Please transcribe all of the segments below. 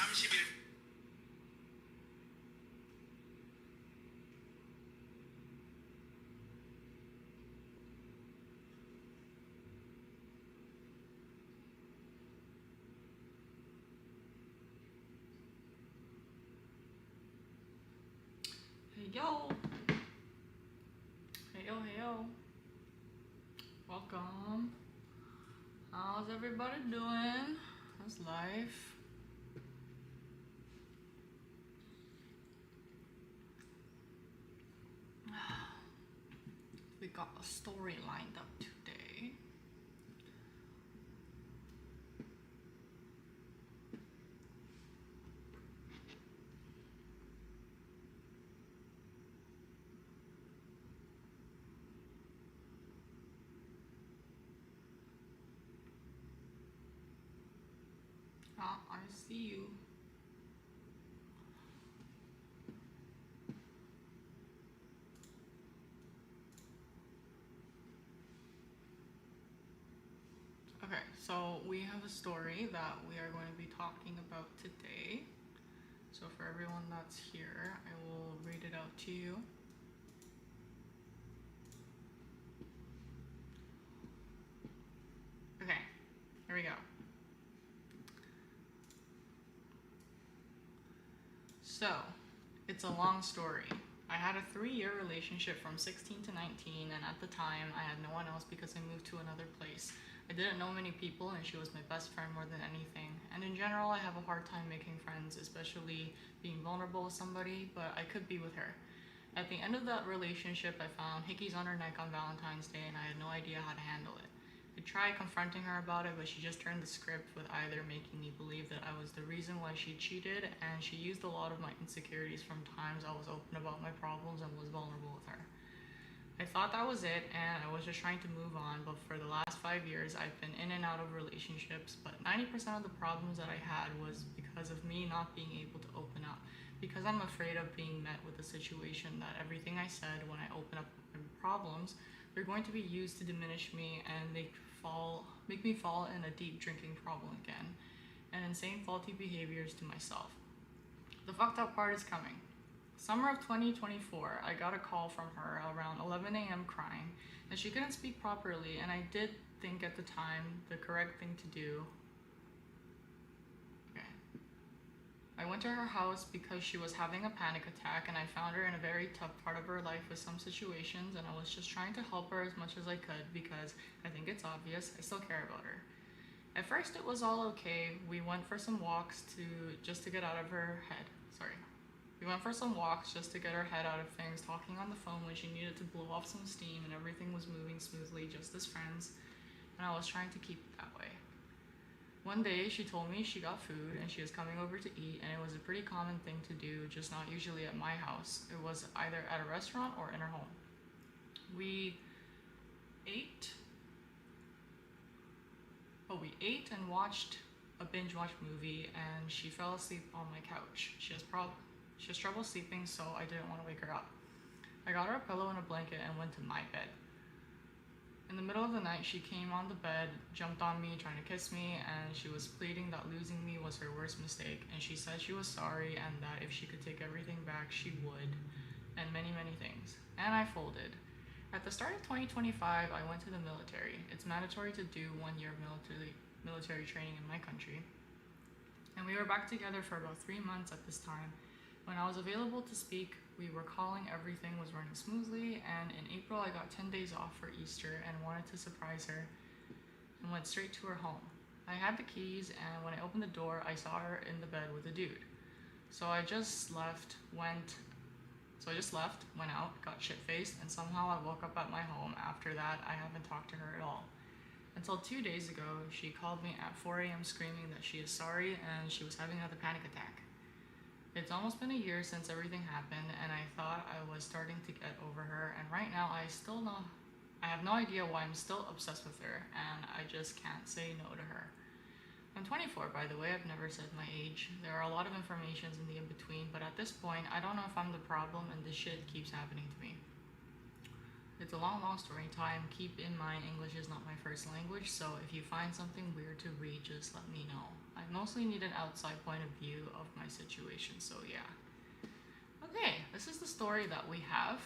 Hey yo! Hey yo, hey yo! Welcome! How's everybody doing? How's life? We got a story lined up today. Ah, I see you. Okay, so we have a story that we are going to be talking about today. So for everyone that's here, I will read it out to you. Okay, here we go. So, it's a long story. I had a 3-year relationship from 16 to 19, and at the time, I had no one else because I moved to another place. I didn't know many people, and she was my best friend more than anything. And in general, I have a hard time making friends, especially being vulnerable with somebody, but I could be with her. At the end of that relationship, I found hickeys on her neck on Valentine's Day, and I had no idea how to handle it. I tried confronting her about it, but she just turned the script with either making me believe that I was the reason why she cheated, and she used a lot of my insecurities from times I was open about my problems and was vulnerable with her. I thought that was it, and I was just trying to move on, but for the last 5 years, I've been in and out of relationships, but 90% of the problems that I had was because of me not being able to open up. Because I'm afraid of being met with a situation that everything I said when I open up my problems, they're going to be used to diminish me and make me fall in a deep drinking problem again, and insane faulty behaviors to myself. The fucked up part is coming. Summer of 2024, I got a call from her around 11 a.m. crying that she couldn't speak properly, and I did think at the time the correct thing to do. Okay. I went to her house because she was having a panic attack, and I found her in a very tough part of her life with some situations, and I was just trying to help her as much as I could because I think it's obvious I still care about her. At first it was all okay. We went for some walks just to get out of her head. We went for some walks just to get her head out of things, talking on the phone when she needed to blow off some steam, and everything was moving smoothly just as friends, and I was trying to keep it that way. One day she told me she got food and she was coming over to eat, and it was a pretty common thing to do, just not usually at my house. It was either at a restaurant or in her home. We ate and watched a binge watch movie, and she fell asleep on my couch. She has trouble sleeping, so I didn't want to wake her up. I got her a pillow and a blanket and went to my bed. In the middle of the night, she came on the bed, jumped on me, trying to kiss me, and she was pleading that losing me was her worst mistake, and she said she was sorry and that if she could take everything back, she would, and many, many things. And I folded. At the start of 2025, I went to the military. It's mandatory to do 1 year of military training in my country. And we were back together for about 3 months at this time. When I was available to speak, we were calling, everything was running smoothly, and in April I got 10 days off for Easter and wanted to surprise her and went straight to her home. I had the keys, and when I opened the door, I saw her in the bed with a dude. So I just left, went out, got shit-faced, and somehow I woke up at my home. After that, I haven't talked to her at all. Until 2 days ago, she called me at 4 a.m. screaming that she is sorry and she was having another panic attack. It's almost been a year since everything happened, and I thought I was starting to get over her, and right now I have no idea why I'm still obsessed with her, and I just can't say no to her. I'm 24, by the way. I've never said my age. There are a lot of informations in the in-between, but at this point, I don't know if I'm the problem, and this shit keeps happening to me. It's a long story time. Keep in mind, English is not my first language, so if you find something weird to read, just let me know. I mostly need an outside point of view of my situation, so yeah. Okay, this is the story that we have.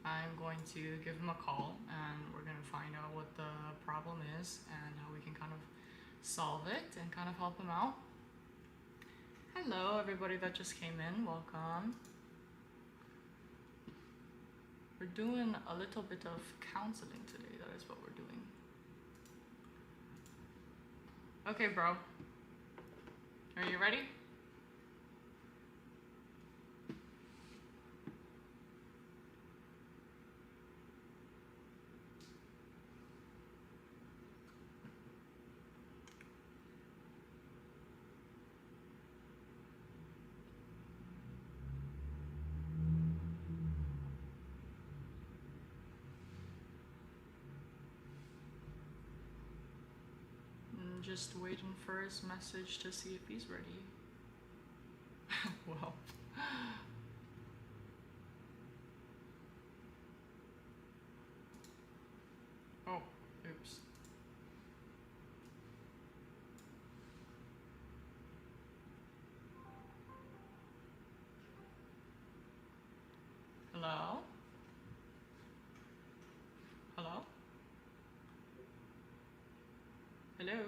I'm going to give him a call and we're going to find out what the problem is and how we can kind of solve it and kind of help him out. Hello, everybody that just came in. Welcome. We're doing a little bit of counseling today. That is what we're doing. Okay, bro. Are you ready? Just waiting for his message to see if he's ready. Well. Oh, oops. Hello? Hello? Hello?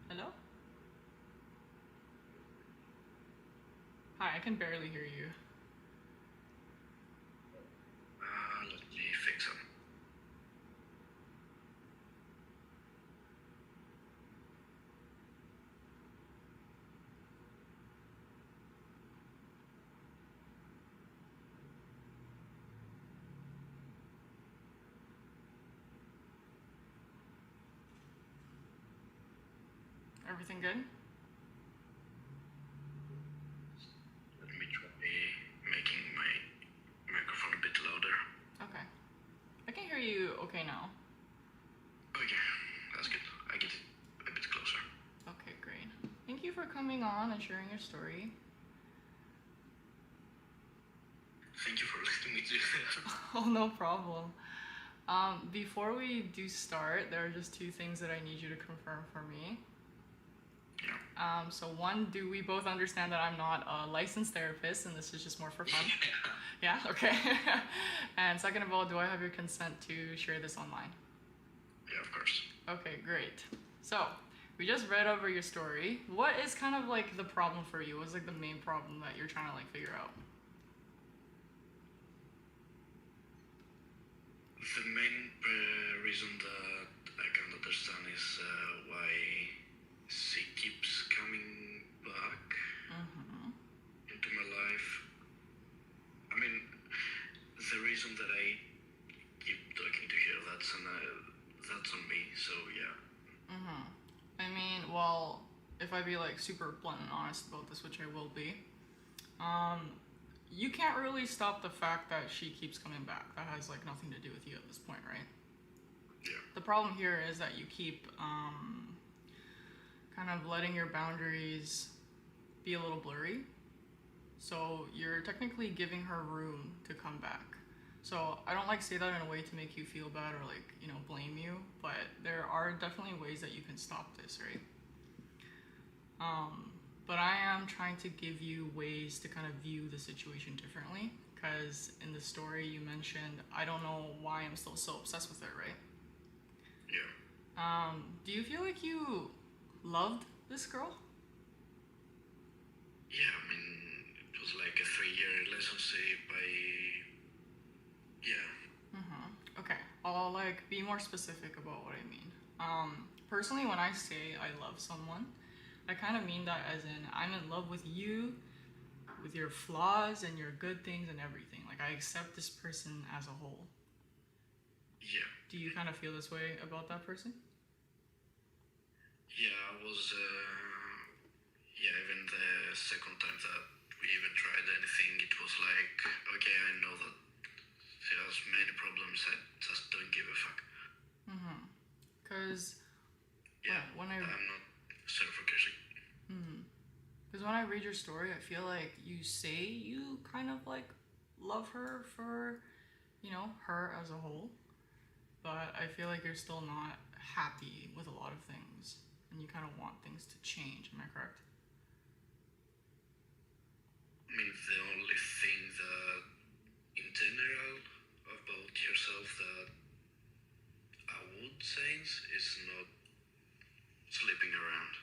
Hello? Hi, I can barely hear you. Let me fix them. Everything good? Let me try making my microphone a bit louder. Okay. I can hear you okay now. Okay, that's good. I get it a bit closer. Okay, great. Thank you for coming on and sharing your story. Thank you for letting me do that. Oh, no problem. Before we do start, there are just two things that I need you to confirm for me. Yeah. So one, do we both understand that I'm not a licensed therapist and this is just more for fun? Yeah? Okay. And second of all, do I have your consent to share this online? Yeah, of course. Okay, great. So, we just read over your story. What is kind of like the problem for you? What's like the main problem that you're trying to like figure out? The main reason that I can't understand is why she keeps coming back into my life. I mean, the reason that I keep talking to her, that's on me, so yeah. I mean, well, if I be like super blunt and honest about this, which I will be, you can't really stop the fact that she keeps coming back. That has like nothing to do with you at this point, right? Yeah. The problem here is that you keep kind of letting your boundaries be a little blurry. So you're technically giving her room to come back. So I don't like say that in a way to make you feel bad or like, you know, blame you, but there are definitely ways that you can stop this, right? But I am trying to give you ways to kind of view the situation differently, because in the story you mentioned, I don't know why I'm still so obsessed with her, right? Yeah. Do you feel like you loved this girl? Yeah, I mean, it was like a 3-year relationship. Yeah. Okay, I'll like be more specific about what I mean. Personally, when I say I love someone, I kind of mean that as in I'm in love with you, with your flaws and your good things and everything. Like I accept this person as a whole. Yeah. Do you kind of feel this way about that person? Yeah, I was, even the second time that we even tried anything, it was like, okay, I know that she has many problems, I just don't give a fuck. Because Yeah, when I'm not self-focusing. Because when I read your story, I feel like you say you kind of like love her for, you know, her as a whole. But I feel like you're still not happy with a lot of things and you kind of want things to change. Am I correct? I mean, the only thing that, in general, about yourself that I would change is not sleeping around.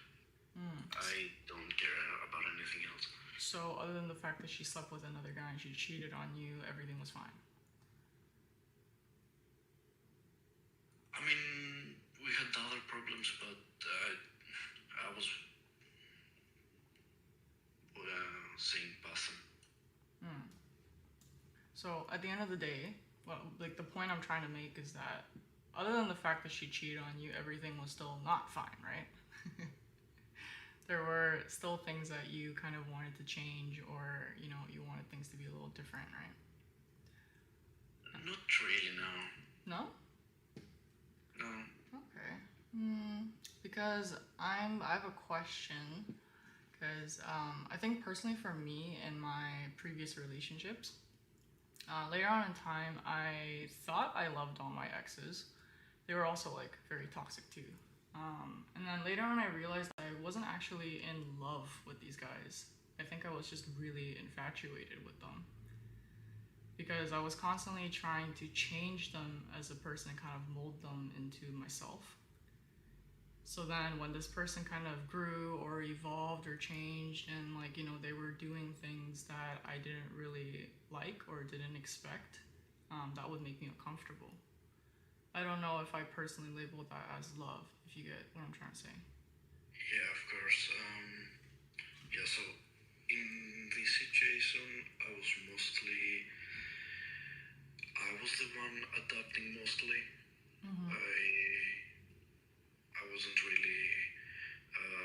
I don't care about anything else. So, other than the fact that she slept with another guy and she cheated on you, everything was fine? I mean, we had other problems, but I was seeing past them. So, at the end of the day, well, like the point I'm trying to make is that other than the fact that she cheated on you, everything was still not fine, right? There were still things that you kind of wanted to change, or you wanted things to be a little different, right? Not really, no. No? No. Okay. Because I have a question. Because I think personally for me in my previous relationships, later on in time, I thought I loved all my exes. They were also like very toxic too. And then later on, I realized I wasn't actually in love with these guys. I think I was just really infatuated with them. Because I was constantly trying to change them as a person and kind of mold them into myself. So then when this person kind of grew or evolved or changed and they were doing things that I didn't really like or didn't expect, that would make me uncomfortable. I don't know if I personally label that as love, if you get what I'm trying to say. Yeah, of course. Yeah, so in this situation, I was the one adapting mostly. I wasn't really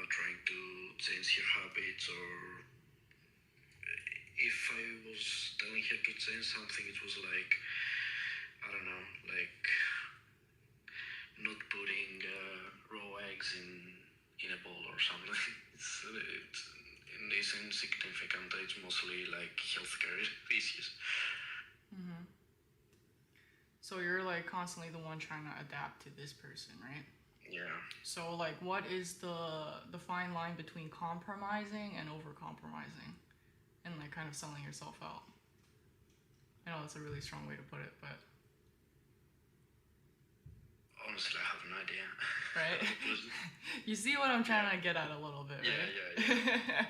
trying to change her habits, or if I was telling her to change something, it was like, I don't know, like not putting raw eggs in a bowl or something. It's insignificant. It's mostly like healthcare issues. So you're like constantly the one trying to adapt to this person, right? Yeah. So like, what is the fine line between compromising and over-compromising, and like kind of selling yourself out? I know that's a really strong way to put it, but honestly, I have no idea. Right? You see what I'm trying to get at a little bit, right? Yeah.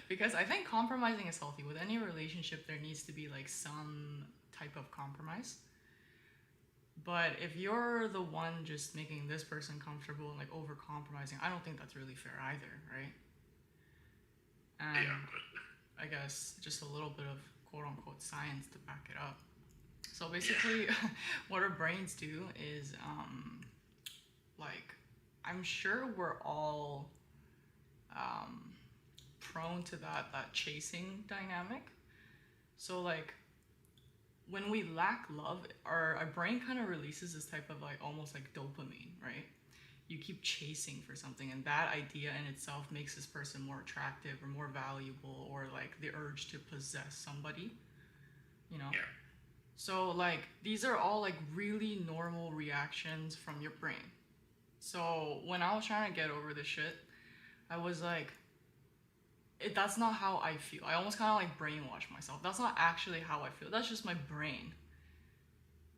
Because I think compromising is healthy. With any relationship, there needs to be like some type of compromise. But if you're the one just making this person comfortable and like over compromising, I don't think that's really fair either, right? And I guess just a little bit of quote unquote science to back it up. So basically, what our brains do is, I'm sure we're all prone to that chasing dynamic. So like, when we lack love, our brain kind of releases this type of like almost like dopamine, right? You keep chasing for something, and that idea in itself makes this person more attractive or more valuable, or like the urge to possess somebody, Yeah. So like these are all like really normal reactions from your brain. So when I was trying to get over this shit, I was like, that's not how I feel. I almost kind of like brainwash myself. That's not actually how I feel. That's just my brain.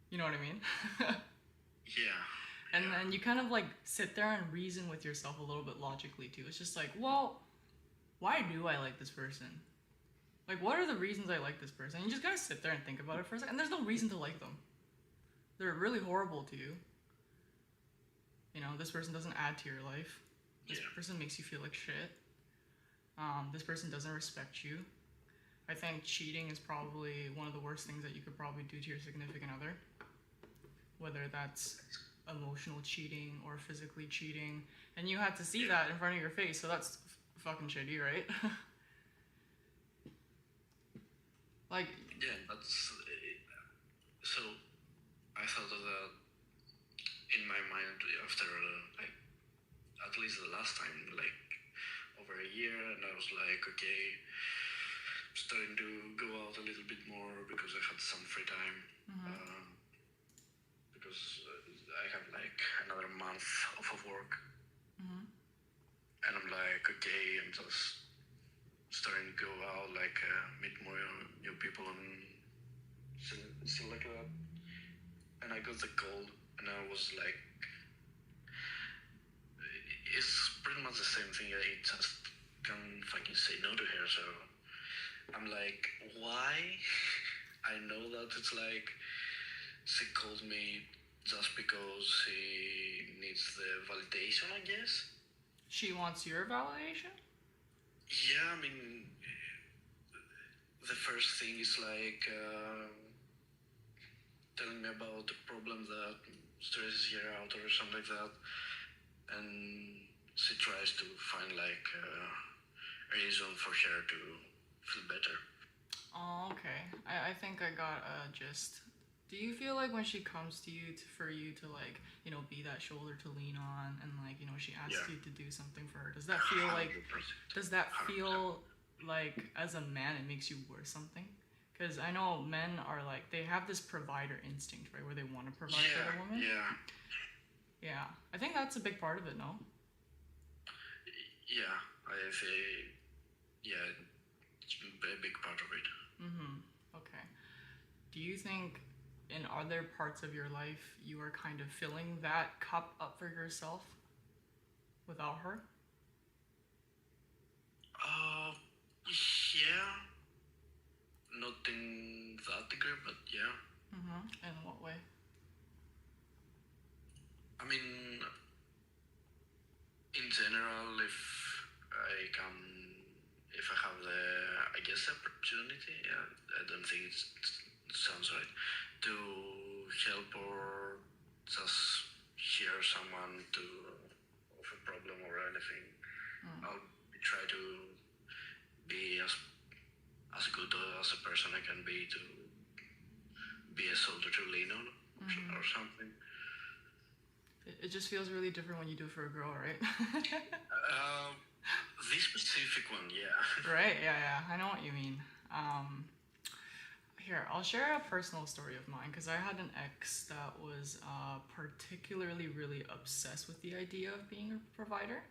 You know what I mean? Yeah. And then you kind of like sit there and reason with yourself a little bit logically too. It's just like, well, why do I like this person? Like, what are the reasons I like this person? And you just gotta sit there and think about it for a second. And there's no reason to like them. They're really horrible to you. This person doesn't add to your life. This person makes you feel like shit. This person doesn't respect you. I think cheating is probably one of the worst things that you could probably do to your significant other. Whether that's emotional cheating or physically cheating. And you had to see that in front of your face, so that's fucking shitty, right? Yeah, that's... So, I thought that in my mind after, at least the last time, over a year, and I was like, okay, starting to go out a little bit more because I had some free time. Because because I have like another month off of work, Mm-hmm. and I'm like, okay, I'm just starting to go out, like meet more new people and stuff like that. And I got the call, and I was like, it's pretty much the same thing. I just can't fucking say no to her. So I'm like, why? I know that it's like she called me just because she needs the validation, I guess. She wants your validation? Yeah, I mean, the first thing is like telling me about the problem that stresses her out or something like that, and she tries to find like a reason for her to feel better. Oh, okay. I think I got a gist. Do you feel like when she comes to you for you to like, be that shoulder to lean on and like, she asks Yeah. you to do something for her, does that feel like 100%. does that feel like as a man it makes you worth something? Because I know men are like they have this provider instinct, right, where they want to provide for the woman. Yeah, I think that's a big part of it, no? Yeah, I say, yeah, it's a big part of it. Okay. Do you think in other parts of your life you are kind of filling that cup up for yourself without her? Yeah, not in that degree, but yeah. In what way? I mean, in general, if I have the, I guess, opportunity, yeah, I don't think it sounds right, to help or just hear someone of a problem or anything, I'll try to be as good as a person I can be, to be a shoulder to lean on or something. It just feels really different when you do it for a girl, right? This specific one, yeah. Right, yeah, I know what you mean. Here, I'll share a personal story of mine because I had an ex that was particularly really obsessed with the idea of being a provider.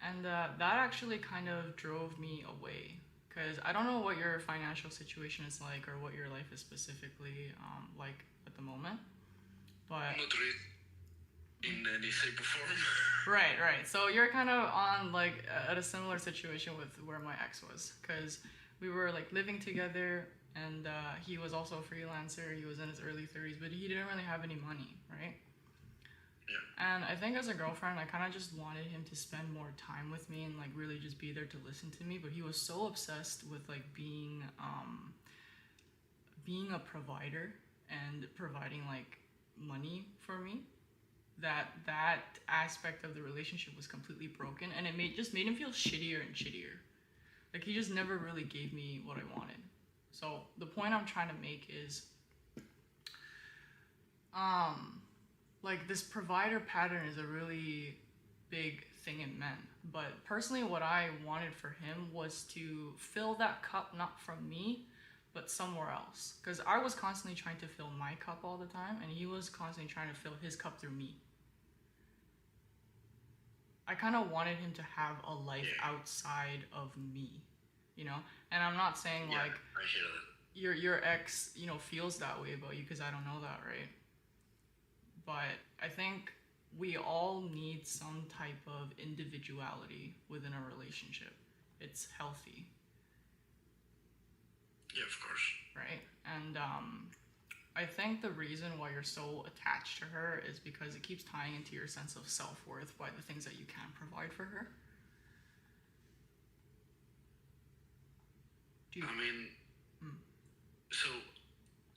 And that actually kind of drove me away because I don't know what your financial situation is like or what your life is specifically like at the moment. But Not really in any shape or form. Right. So you're kind of on like at a similar situation with where my ex was, because we were like living together, and he was also a freelancer. He was in his early 30s, but he didn't really have any money, right? Yeah. And I think as a girlfriend, I kind of just wanted him to spend more time with me and like really just be there to listen to me. But he was so obsessed with like being a provider and providing like money for me, that aspect of the relationship was completely broken, and it made him feel shittier and shittier. Like he just never really gave me what I wanted. So the point I'm trying to make is like this provider pattern is a really big thing in men. But personally what I wanted for him was to fill that cup not from me but somewhere else, because I was constantly trying to fill my cup all the time and he was constantly trying to fill his cup through me. I kind of wanted him to have a life outside of me, and I'm not saying like I hear that. your ex feels that way about you, because I don't know that, right? But I think we all need some type of individuality within a relationship. It's healthy. Yeah, of course. Right? And I think the reason why you're so attached to her is because it keeps tying into your sense of self-worth by the things that you can provide for her. I mean, so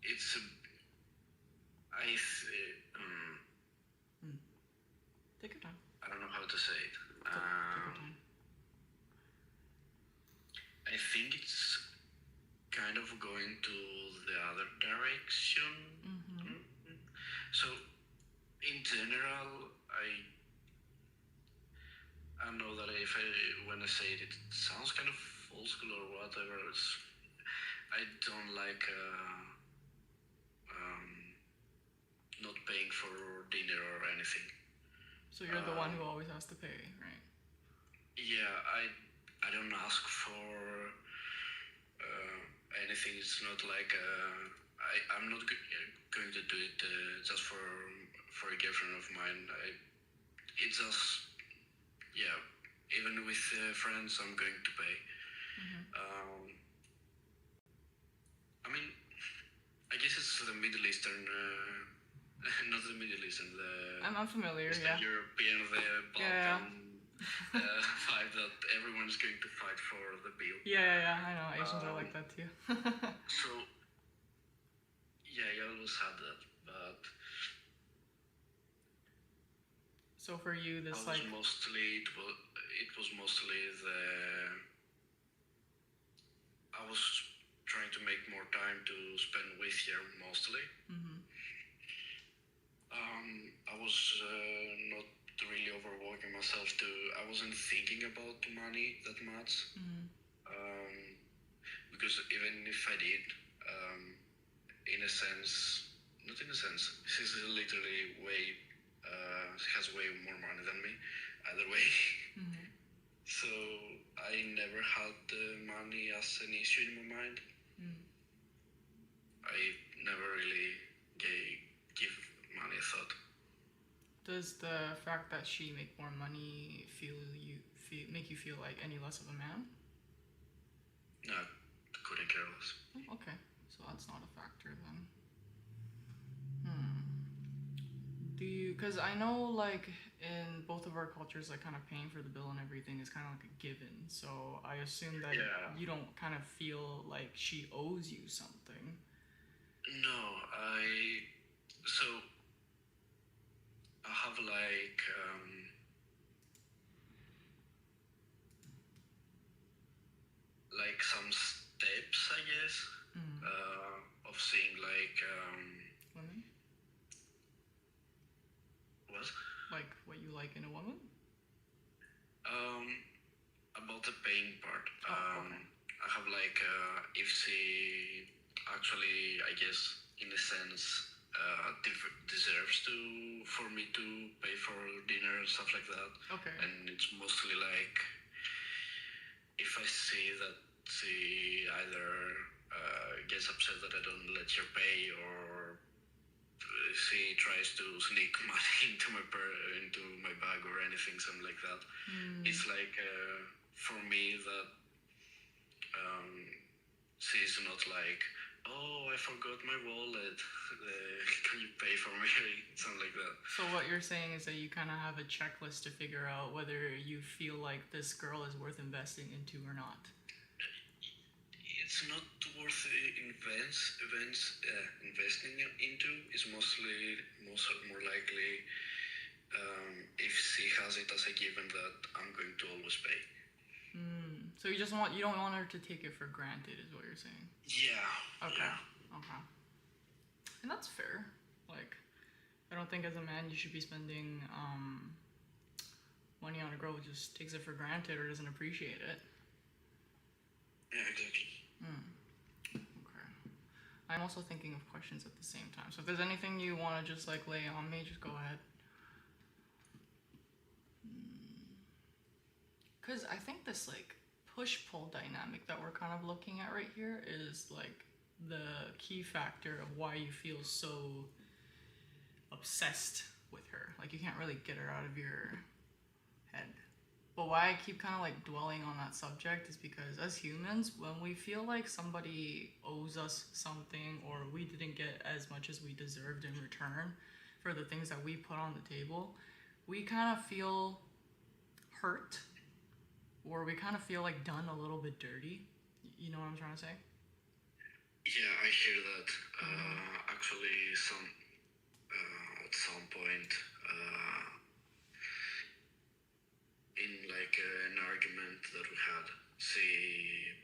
it's Take your time. I don't know how to say it. Take your time. I think it's kind of going to the other direction. So, in general, I know that when I say it, it sounds kind of old school or whatever. I don't like paying for dinner or anything. So you're the one who always has to pay, right? Yeah, I don't ask for anything. It's not like I'm not going to do it just for a girlfriend of mine. It's just, yeah, even with friends, I'm going to pay. I mean, I guess it's the Middle Eastern, not the Middle Eastern, I'm familiar, Eastern yeah. European, the Balkan vibe that everyone's going to fight for the bill. Yeah, I know, Asians are like that too. So, yeah, I always had that, but so for you, this it was mostly I was trying to make more time to spend with her mostly. I was not really overworking myself I wasn't thinking about money that much. Because even if I did, she's literally has way more money than me, either way. So I never had money as an issue in my mind. I never really give money a thought. Does the fact that she make more money make you feel like any less of a man? No, couldn't care less. Oh, okay, so that's not a factor then. Because I know, like, in both of our cultures, like, kind of paying for the bill and everything is kind of like a given. So I assume that you don't kind of feel like she owes you something. No, I have like some steps, I guess, of seeing like women. What? Like what you like in a woman? About the paying part. Okay. I have like if she actually, I guess, in a sense, deserves for me to pay for dinner and stuff like that. Okay. And it's mostly like if I see that she either gets upset that I don't let her pay, or she tries to sneak money into my bag or anything, something like that. It's like for me that she's not like, oh, I forgot my wallet, can you pay for me, something like that. So what you're saying is that you kind of have a checklist to figure out whether you feel like this girl is worth investing into or not. It's not worth investing into. It's more likely if she has it as a given that I'm going to always pay. So you don't want her to take it for granted, is what you're saying? Yeah. Okay. Yeah. Okay. And that's fair. Like, I don't think as a man you should be spending money on a girl who just takes it for granted or doesn't appreciate it. Yeah, exactly. Okay. I'm also thinking of questions at the same time. So if there's anything you want to just like lay on me, just go ahead. Because I think this like push-pull dynamic that we're kind of looking at right here is like the key factor of why you feel so obsessed with her. Like you can't really get her out of your head. But why I keep kind of like dwelling on that subject is because as humans, when we feel like somebody owes us something or we didn't get as much as we deserved in return for the things that we put on the table, we kind of feel hurt, or we kind of feel like done a little bit dirty. You know what I'm trying to say? Yeah, I hear that. Actually, at some point, in like an argument that we had, she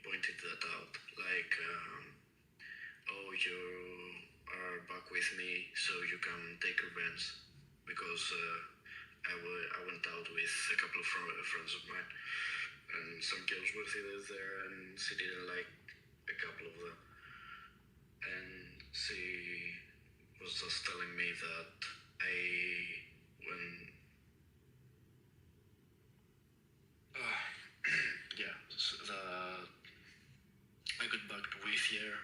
pointed that out. Like, oh, you are back with me, so you can take revenge, because I went out with a couple of friends of mine, and some girls were seated there, and she didn't like a couple of them, and she was just telling me that I when yeah, I got back with her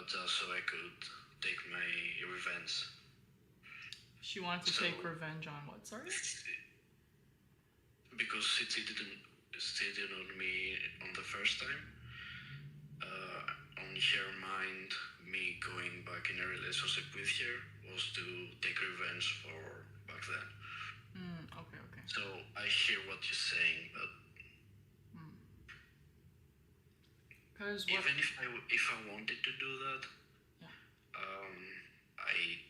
just so I could take my revenge. She wanted to take revenge on what? Sorry. Because she cheated on me on the first time. On her mind, me going back in a relationship with her was to take revenge for back then. Okay. So I hear what you're saying, but even if I wanted to do that, I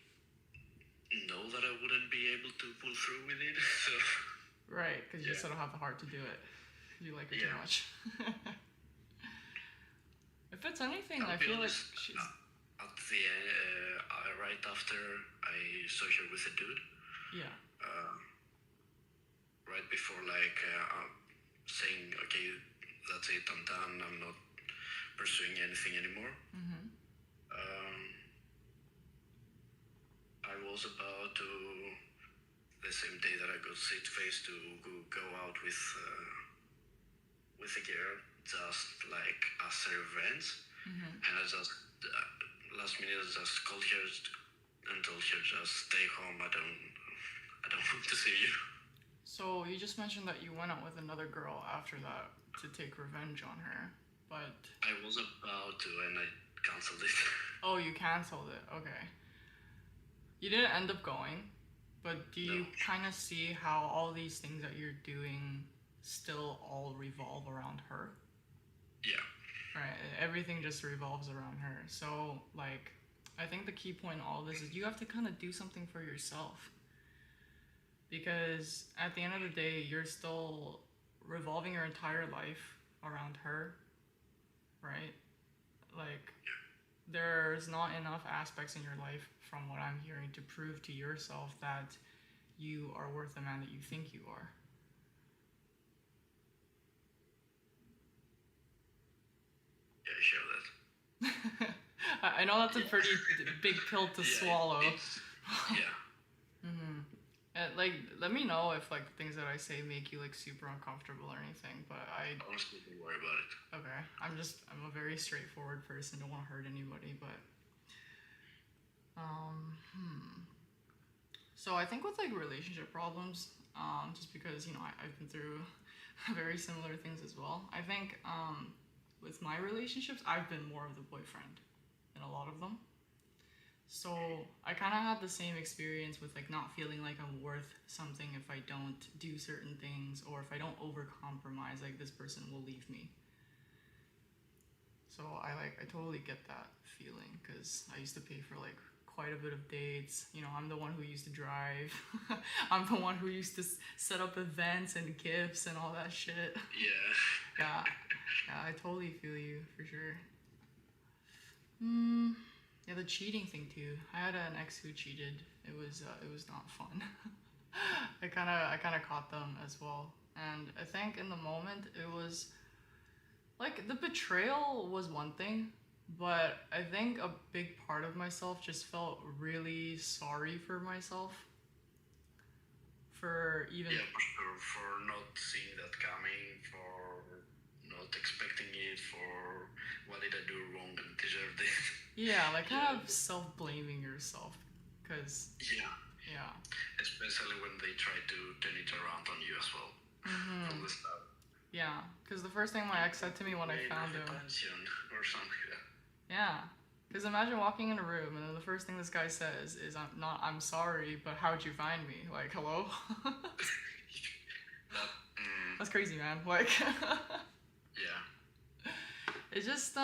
know that I wouldn't be able to pull through with it. So right, because you still don't have the heart to do it. You like her too much. If it's anything, I feel like she's at the end, right after I saw her with a dude. Yeah. Right before saying, okay, that's it, I'm done, I'm not pursuing anything anymore. I was about to, the same day that I got shit-faced, to go out with a girl, just like as a revenge. And I just, last minute, I just called her and told her, just stay home, I don't want to see you. So you just mentioned that you went out with another girl after that to take revenge on her, but... I was about to, and I canceled it. Oh, you canceled it, okay. You didn't end up going, but do you kind of see how all these things that you're doing still all revolve around her? Yeah. Right, everything just revolves around her. So, like, I think the key point in all this is you have to kind of do something for yourself. Because at the end of the day, you're still revolving your entire life around her, right? Like, there's not enough aspects in your life, from what I'm hearing, to prove to yourself that you are worth the man that you think you are. Yeah, I share that. I know that's a pretty big pill to swallow. Like, let me know if like the things that I say make you like super uncomfortable or anything. But honestly, don't worry about it. Okay, I'm a very straightforward person. Don't want to hurt anybody, but So I think with like relationship problems, just because I've been through very similar things as well. I think with my relationships, I've been more of the boyfriend in a lot of them. So I kind of had the same experience with like not feeling like I'm worth something if I don't do certain things, or if I don't overcompromise, like this person will leave me. So I totally get that feeling, because I used to pay for like quite a bit of dates. I'm the one who used to drive. I'm the one who used to set up events and gifts and all that shit. Yeah, I totally feel you for sure. Yeah, the cheating thing too. I had an ex who cheated. It was not fun. I kind of caught them as well, and I think in the moment it was like the betrayal was one thing, but I think a big part of myself just felt really sorry for myself for even for not seeing that coming, for not expecting it, for what did I do wrong and deserved it. Yeah, like kind of self-blaming yourself, because yeah, especially when they try to turn it around on you as well. From the start. Yeah, because the first thing my ex said to me when I found him, or something like that. Yeah, because imagine walking in a room and then the first thing this guy says is, I'm sorry, but how'd you find me? Like, hello? That's crazy, man. Like, yeah. It just,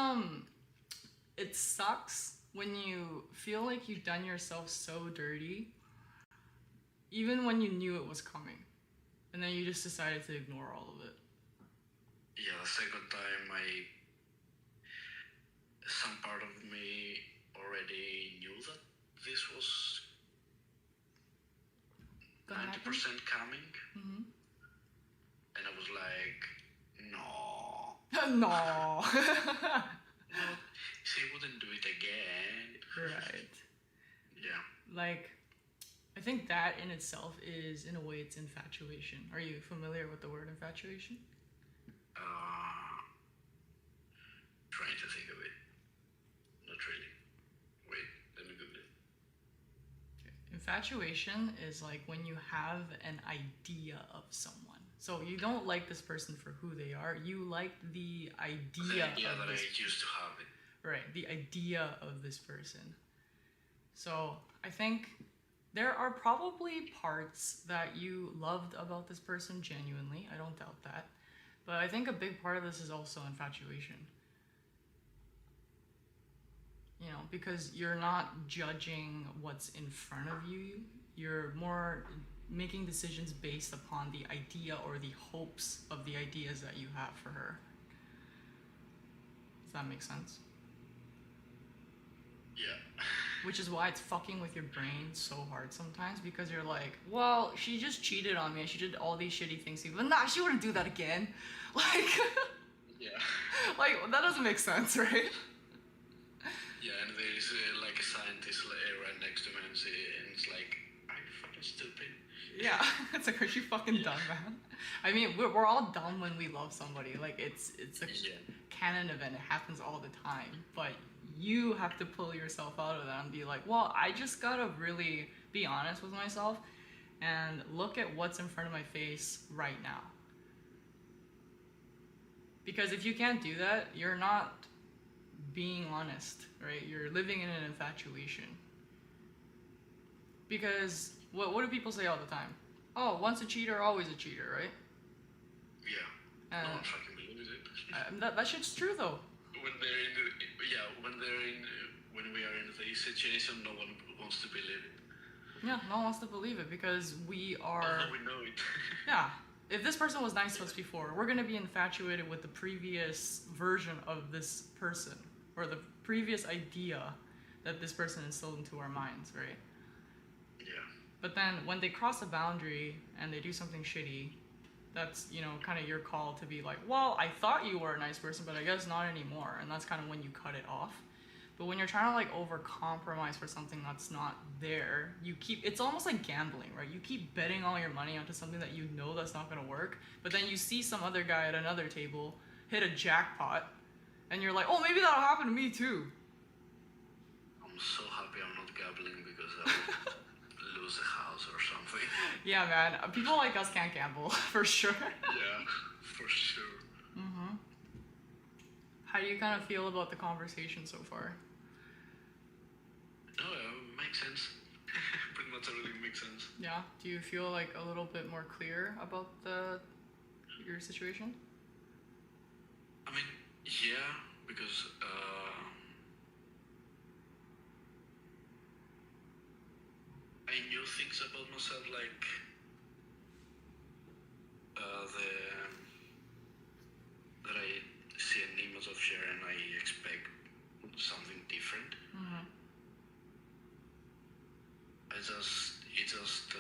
it sucks when you feel like you've done yourself so dirty, even when you knew it was coming, and then you just decided to ignore all of it. Yeah, the second time some part of me already knew that this was 90% coming. And I was like, no. No. She wouldn't do it again. Right. Yeah. Like, I think that in itself is, in a way, it's infatuation. Are you familiar with the word infatuation? Trying to think of it. Not really. Wait, let me Google it. Infatuation is like when you have an idea of someone. So you don't like this person for who they are. You like the idea Yeah, of that this. I used to have it. Right, the idea of this person. So I think there are probably parts that you loved about this person genuinely. I don't doubt that. But I think a big part of this is also infatuation. You know, because you're not judging what's in front of you. You're more making decisions based upon the idea or the hopes of the ideas that you have for her. Does that make sense? Yeah. Which is why it's fucking with your brain so hard sometimes, because you're like, well, she just cheated on me and she did all these shitty things to me, but nah, she wouldn't do that again. Like, Yeah. like that doesn't make sense, right? Yeah, and there's like a scientist right next to me, and it's like, I'm fucking stupid. Yeah, it's like, are you fucking dumb, man? I mean, we're all dumb when we love somebody. Like, it's a canon event. It happens all the time. But you have to pull yourself out of that and be like, well, I just gotta really be honest with myself and look at what's in front of my face right now. Because if you can't do that, you're not being honest, right? You're living in an infatuation. Because what do people say all the time? Oh, once a cheater, always a cheater, right? Yeah. No one fucking believes it. That shit's true though. When we are in this situation, no one wants to believe it. Yeah, no one wants to believe it because we are. Although we know it. Yeah. If this person was nice to us before, we're gonna be infatuated with the previous version of this person or the previous idea that this person instilled into our minds, right? Yeah. But then when they cross a boundary and they do something shitty, that's, you know, kind of your call to be like, well, I thought you were a nice person, but I guess not anymore. And that's kind of when you cut it off. But when you're trying to like over compromise for something that's not there, it's almost like gambling, right? You keep betting all your money onto something that you know that's not going to work. But then you see some other guy at another table hit a jackpot and you're like, oh, maybe that'll happen to me too. I'm so happy I'm not gambling because I would lose a house or something. Yeah, man. People like us can't gamble, for sure. Yeah, for sure. Mm-hmm. How do you kind of feel about the conversation so far? No, makes sense. Pretty much everything makes sense. Yeah? Do you feel like a little bit more clear about your situation? I mean, yeah, because I knew things about myself, like that I see an image of her and I expect something different. Mm-hmm. It's just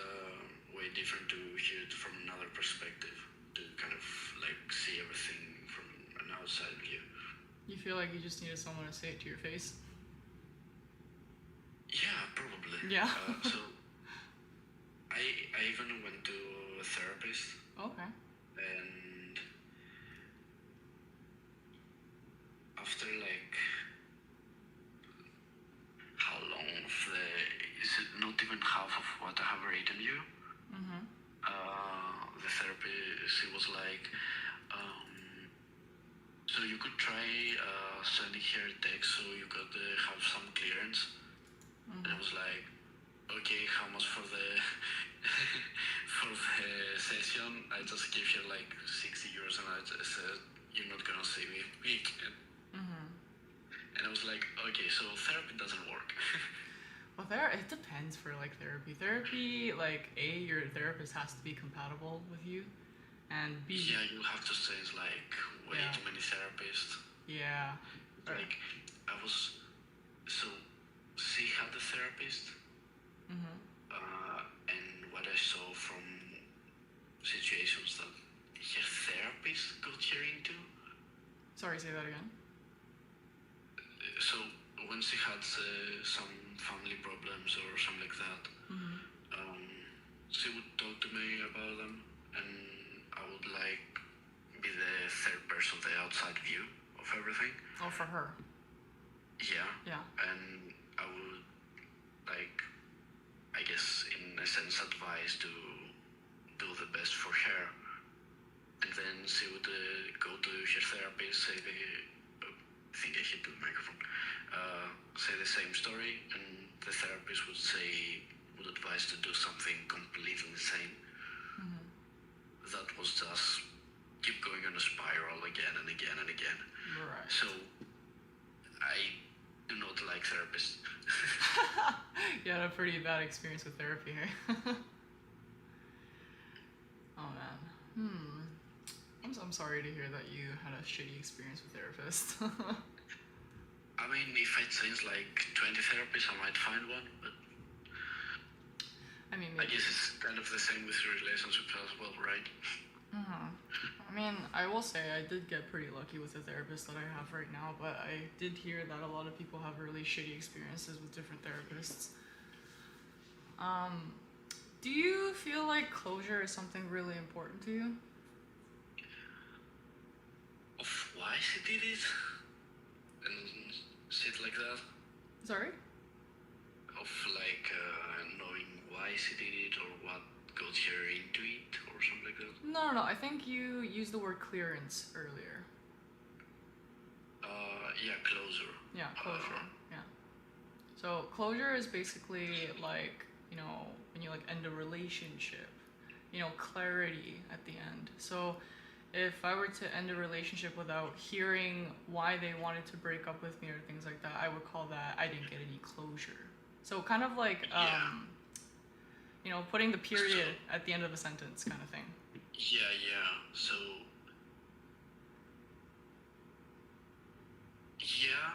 way different to hear it from another perspective, to kind of like see everything from an outside view. You feel like you just needed someone to say it to your face? Yeah, probably. Yeah. So I even went to a therapist. Okay. And after like how long is it not even half of what I have written you? Mm-hmm. The therapist, she was like, so you could try sending her a text so you could have some clearance. Mm-hmm. And I was like, okay, how much for the for the session? I just gave her like 60 euros and I just said, you're not gonna see me again. Mm-hmm. And I was like, okay, so therapy doesn't work. Well, it depends for like therapy. Therapy, like your therapist has to be compatible with you, and B. Yeah, you have to say it's like way too many therapists. Yeah. Like so she had a therapist. Mm-hmm. And what I saw from situations that her therapist got her into. Sorry, say that again. So when she had some family problems or something like that, mm-hmm. she would talk to me about them, and I would like be the third person, the outside view of everything. Oh, for her. Yeah. Yeah. And I would like, I guess, in a sense, advise to do the best for her. And then she would go to her therapist, say I think I hit the microphone, say the same story, and the therapist would advise to do something completely insane. Mm-hmm. That was just keep going on a spiral again and again and again. Right. So I do not like therapists. You had a pretty bad experience with therapy, eh? Oh man. I'm sorry to hear that you had a shitty experience with therapists. I mean, if I change like 20 therapists, I might find one, but I mean, I guess it's kind of the same with relationships as well, right? I mean, I will say I did get pretty lucky with the therapist that I have right now, but I did hear that a lot of people have really shitty experiences with different therapists. Do you feel like closure is something really important to you? Of why she did it and shit like that. Sorry? Of like knowing why she did it or what got her into it or something like that. No. I think you used the word clearance earlier. Yeah, closure. Yeah, closure. Yeah. So closure is basically like, you know, when you like end a relationship, you know, clarity at the end. So if I were to end a relationship without hearing why they wanted to break up with me or things like that, I would call that I didn't get any closure. So kind of like, you know, putting the period at the end of a sentence kind of thing. Yeah. So, yeah,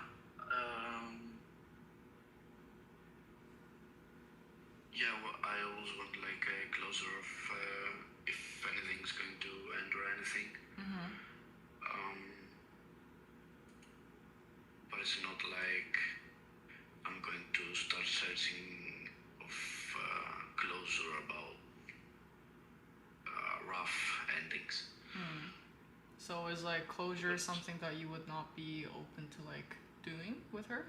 yeah, well, I always want like a closure of if anything's going to end or anything. Mm-hmm. But it's not like I'm going to start searching of closure about rough endings. So is like closure something that you would not be open to like doing with her?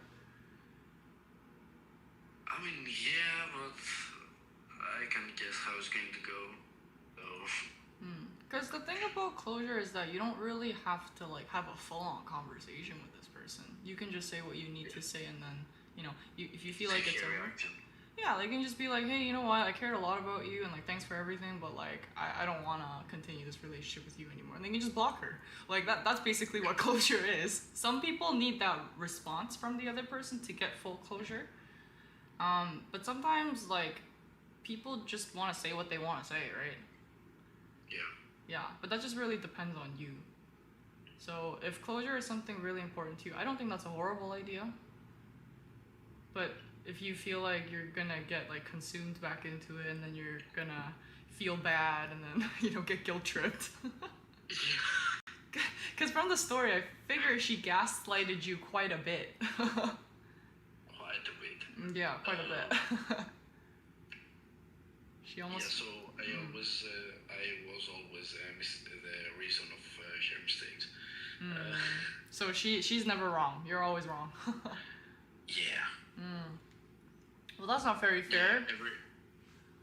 I mean, yeah, but I can guess how it's going to go. So. Because the thing about closure is that you don't really have to like have a full-on conversation with this person. You can just say what you need to say, and then you know, if you feel like it's over. Yeah, like you can just be like, hey, you know what? I cared a lot about you, and like thanks for everything, but like I don't want to continue this relationship with you anymore. And then you just block her. Like that's basically what closure is. Some people need that response from the other person to get full closure. But sometimes like people just want to say what they want to say, right? Yeah, but that just really depends on you. So if closure is something really important to you, I don't think that's a horrible idea. But if you feel like you're gonna get like consumed back into it, and then you're gonna feel bad, and then you know get guilt tripped. Because from the story, I figure she gaslighted you quite a bit. Quite a bit. Yeah, quite a bit. She almost. Yeah, so I was always the reason of her mistakes. So she's never wrong. You're always wrong. Yeah. Well, that's not very fair. Yeah,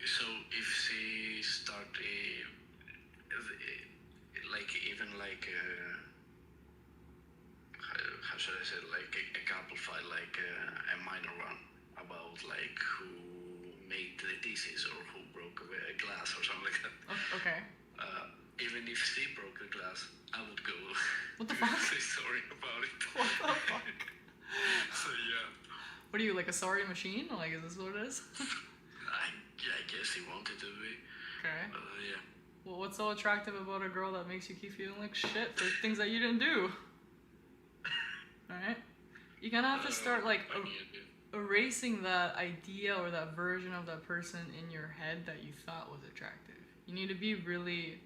so if she started, like even like how should I say it? Like a couple fight, like a minor one about like who made the dishes or who broke a glass or something like that. Okay. Even if she broke the glass, I would go. What the fuck? Say sorry about it. What the fuck? So yeah. What are you, like a sorry machine? Like, is this what it is? I guess he wanted to be. Okay. Yeah. Well, what's so attractive about a girl that makes you keep feeling like shit for things that you didn't do? Alright? You're gonna have to start, like, erasing that idea or that version of that person in your head that you thought was attractive. You need to be really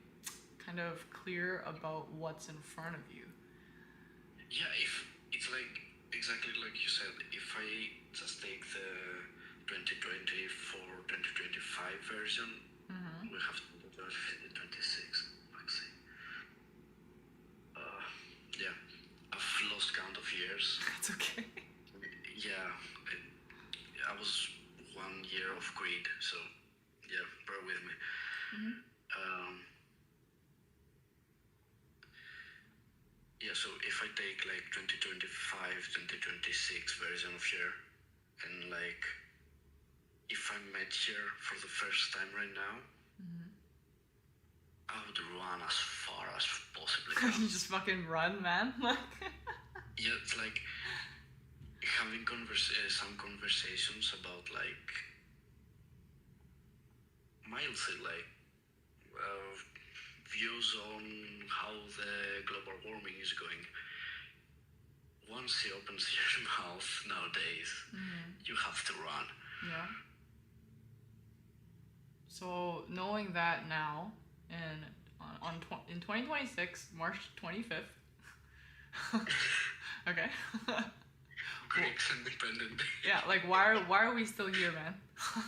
kind of clear about what's in front of you. Yeah, if it's like exactly like you said, if I just take the 2024, 2025 version We have to do 26. Let's see. Yeah, I've lost count of years. It's okay. Yeah, I was 1 year off grid, so yeah, bear with me. Yeah, so if I take like 2025, 2026 version of here, and like if I met here for the first time right now, I would run as far as possibly can. You just fucking run, man. Yeah, it's like having some conversations about like mildly like views on how the global warming is going. Once he opens your mouth nowadays, you have to run. Yeah. So knowing that now, and in 2026, March 25th. Okay. Greeks independent. Yeah, like why are we still here, man?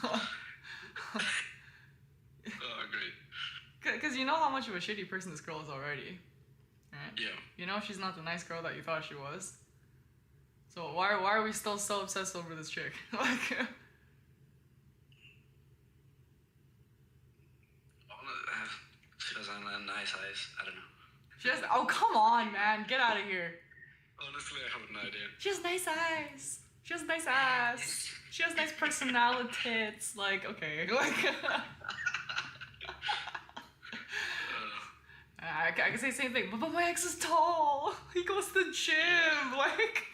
Oh, great. Because you know how much of a shitty person this girl is already, right? Yeah. You know she's not the nice girl that you thought she was. So why are we still so obsessed over this chick? Like. She has nice eyes. I don't know. She has. Oh, come on, man, get out of here. Honestly, I have no idea. She has nice eyes. She has nice ass. She has nice personality. Like, okay, like. I can say the same thing, but my ex is tall. He goes to the gym. Like,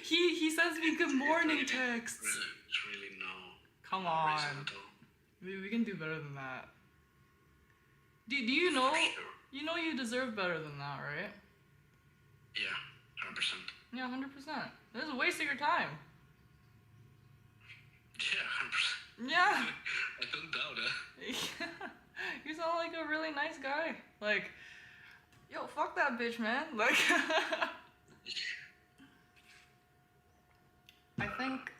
he sends me good morning texts. Really no. Come on. We can do better than that. Do you know? You know you deserve better than that, right? Yeah, 100%. Yeah, 100%. This is a waste of your time. Yeah, 100%. Yeah. I don't doubt it. You sound like a really nice guy. Like, yo, fuck that bitch, man. Like, I think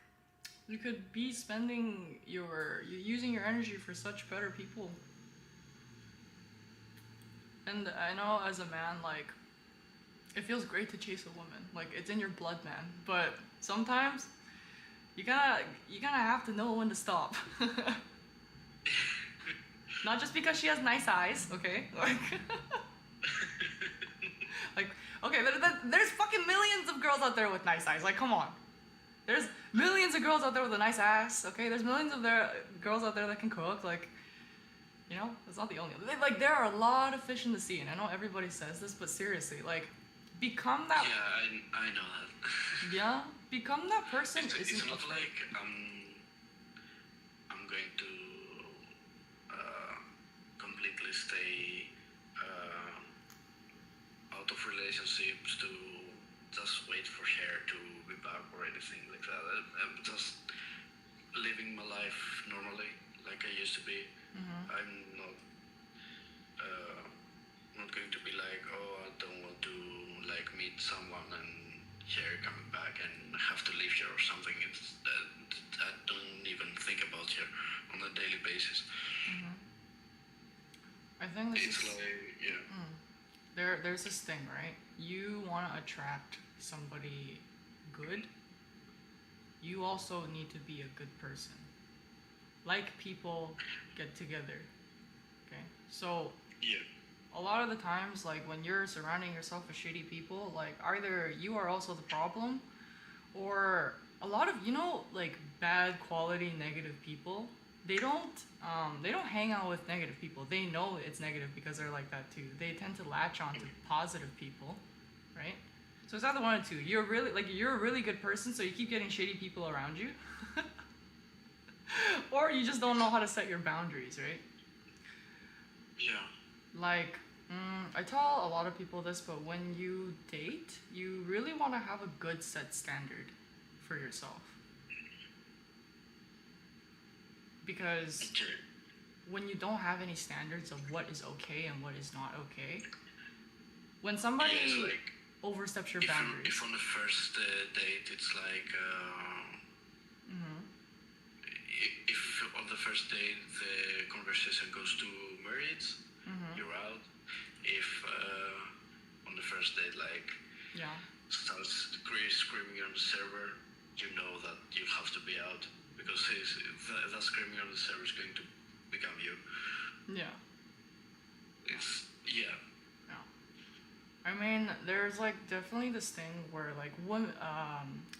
you could be spending you're using your energy for such better people. And I know as a man, like, it feels great to chase a woman. Like, it's in your blood, man. But sometimes you gotta have to know when to stop. Not just because she has nice eyes, okay? Like, okay, there's fucking millions of girls out there with nice eyes. Like, come on. There's millions of girls out there with a nice ass, okay? There's millions of girls out there that can cook, like, you know? It's not the only. Like, there are a lot of fish in the sea, and I know everybody says this, but seriously, like, become that. Yeah, I know that. Yeah, become that person. It's not like I'm going to completely stay out of relationships to just wait for her to be back or anything like that. I'm just living my life normally, like I used to be. I'm not going to be like, oh, I don't want to like meet someone and her coming back and have to leave her or something. I don't even think about her on a daily basis. I think this it's is like, yeah. There's this thing, right? You want to attract somebody good. You also need to be a good person. Like people get together. Okay? So Yeah. a lot of the times, like when you're surrounding yourself with shitty people, like either you are also the problem, or a lot of, you know, like bad quality negative people, they don't hang out with negative people. They know it's negative because they're like that too. They tend to latch on to positive people, right? So it's either one or two. You're a really good person, so you keep getting shitty people around you, or you just don't know how to set your boundaries, right? Yeah. Like, I tell a lot of people this, but when you date, you really want to have a good set standard for yourself. Because when you don't have any standards of what is okay and what is not okay, when somebody oversteps your boundaries. If on the first date it's like, if on the first first date the conversation goes to marriage, you're out. If on the first date, like, starts screaming on the server, you know that you have to be out, because that screaming on the server is going to become you. Yeah. Yeah. I mean, there's like definitely this thing where like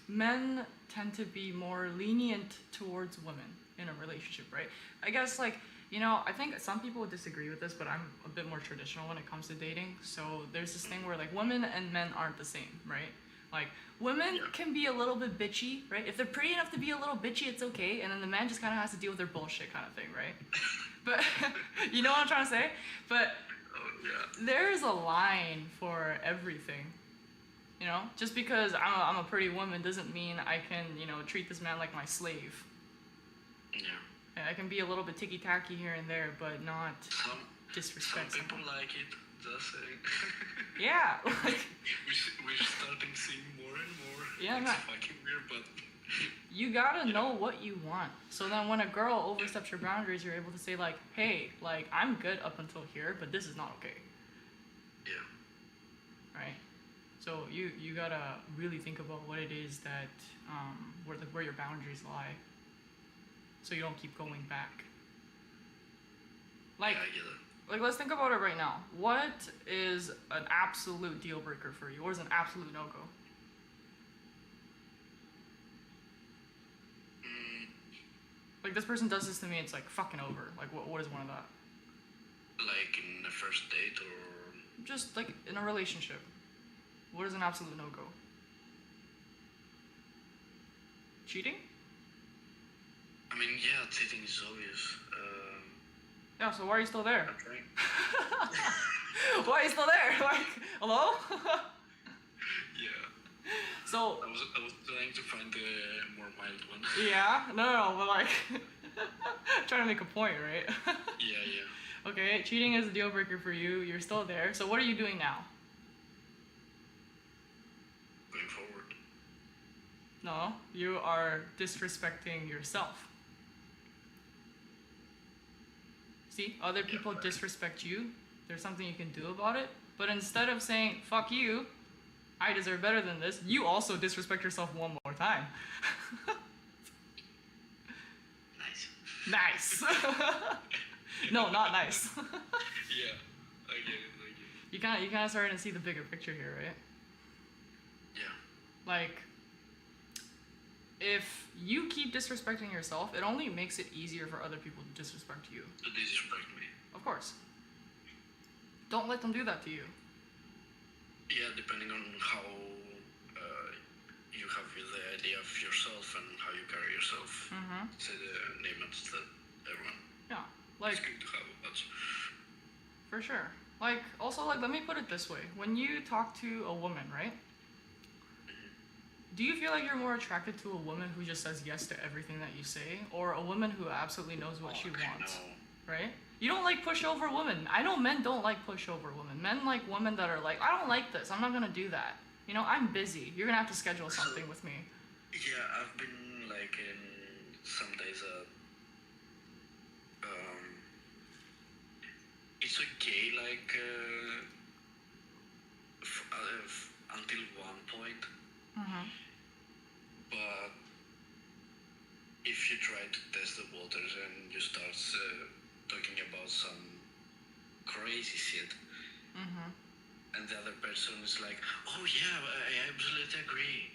men tend to be more lenient towards women in a relationship, right? I guess like, you know, I think some people would disagree with this, but I'm a bit more traditional when it comes to dating. So there's this thing where like women and men aren't the same, right? Like women can be a little bit bitchy, right? If they're pretty enough to be a little bitchy, it's okay, and then the man just kind of has to deal with their bullshit kind of thing, right? But you know what I'm trying to say? But there's a line for everything, you know? Just because I'm a pretty woman doesn't mean I can, you know, treat this man like my slave. Yeah. I can be a little bit ticky-tacky here and there, but not disrespect some people like it, just saying. Yeah, like... We're starting seeing more and more. Yeah, it's fucking weird, but... You gotta know what you want. So then when a girl oversteps your boundaries, you're able to say like, hey, like, I'm good up until here, but this is not okay. Yeah. Right? So you gotta really think about what it is that, where your boundaries lie. So you don't keep going back. Like, yeah, I get it. Like, let's think about it right now. What is an absolute deal breaker for you? What is an absolute no-go? Like, this person does this to me, it's like fucking over. Like, what is one of that? Like in a first date or... Just like in a relationship. What is an absolute no-go? Cheating? I mean, yeah, cheating is obvious. Yeah, so why are you still there? I'm trying. Why are you still there? Like, hello? Yeah. So... I was trying to find a more mild one. Yeah? No, but like... trying to make a point, right? Yeah. Okay, cheating is a deal breaker for you. You're still there. So what are you doing now? Going forward. No, you are disrespecting yourself. See, other people disrespect you. There's something you can do about it. But instead of saying, fuck you, I deserve better than this, you also disrespect yourself one more time. Nice. No, not nice. Yeah, I get it. You kind of starting to see the bigger picture here, right? Yeah. Like, if you keep disrespecting yourself, it only makes it easier for other people to disrespect you. To disrespect me. Of course. Don't let them do that to you. Yeah, depending on how you have the idea of yourself and how you carry yourself. Say the name that everyone. Yeah, like... It's good to have that. For sure. Like, also, like, let me put it this way. When you talk to a woman, right? Do you feel like you're more attracted to a woman who just says yes to everything that you say, or a woman who absolutely knows what she wants? No. Right? You don't like pushover women. I know men don't like pushover women. Men like women that are like, I don't like this. I'm not gonna do that. You know, I'm busy. You're gonna have to schedule something with me. Yeah, I've been like in some days it's okay, like until one point. But if you try to test the waters and you start talking about some crazy shit, and the other person is like, oh yeah, I absolutely agree.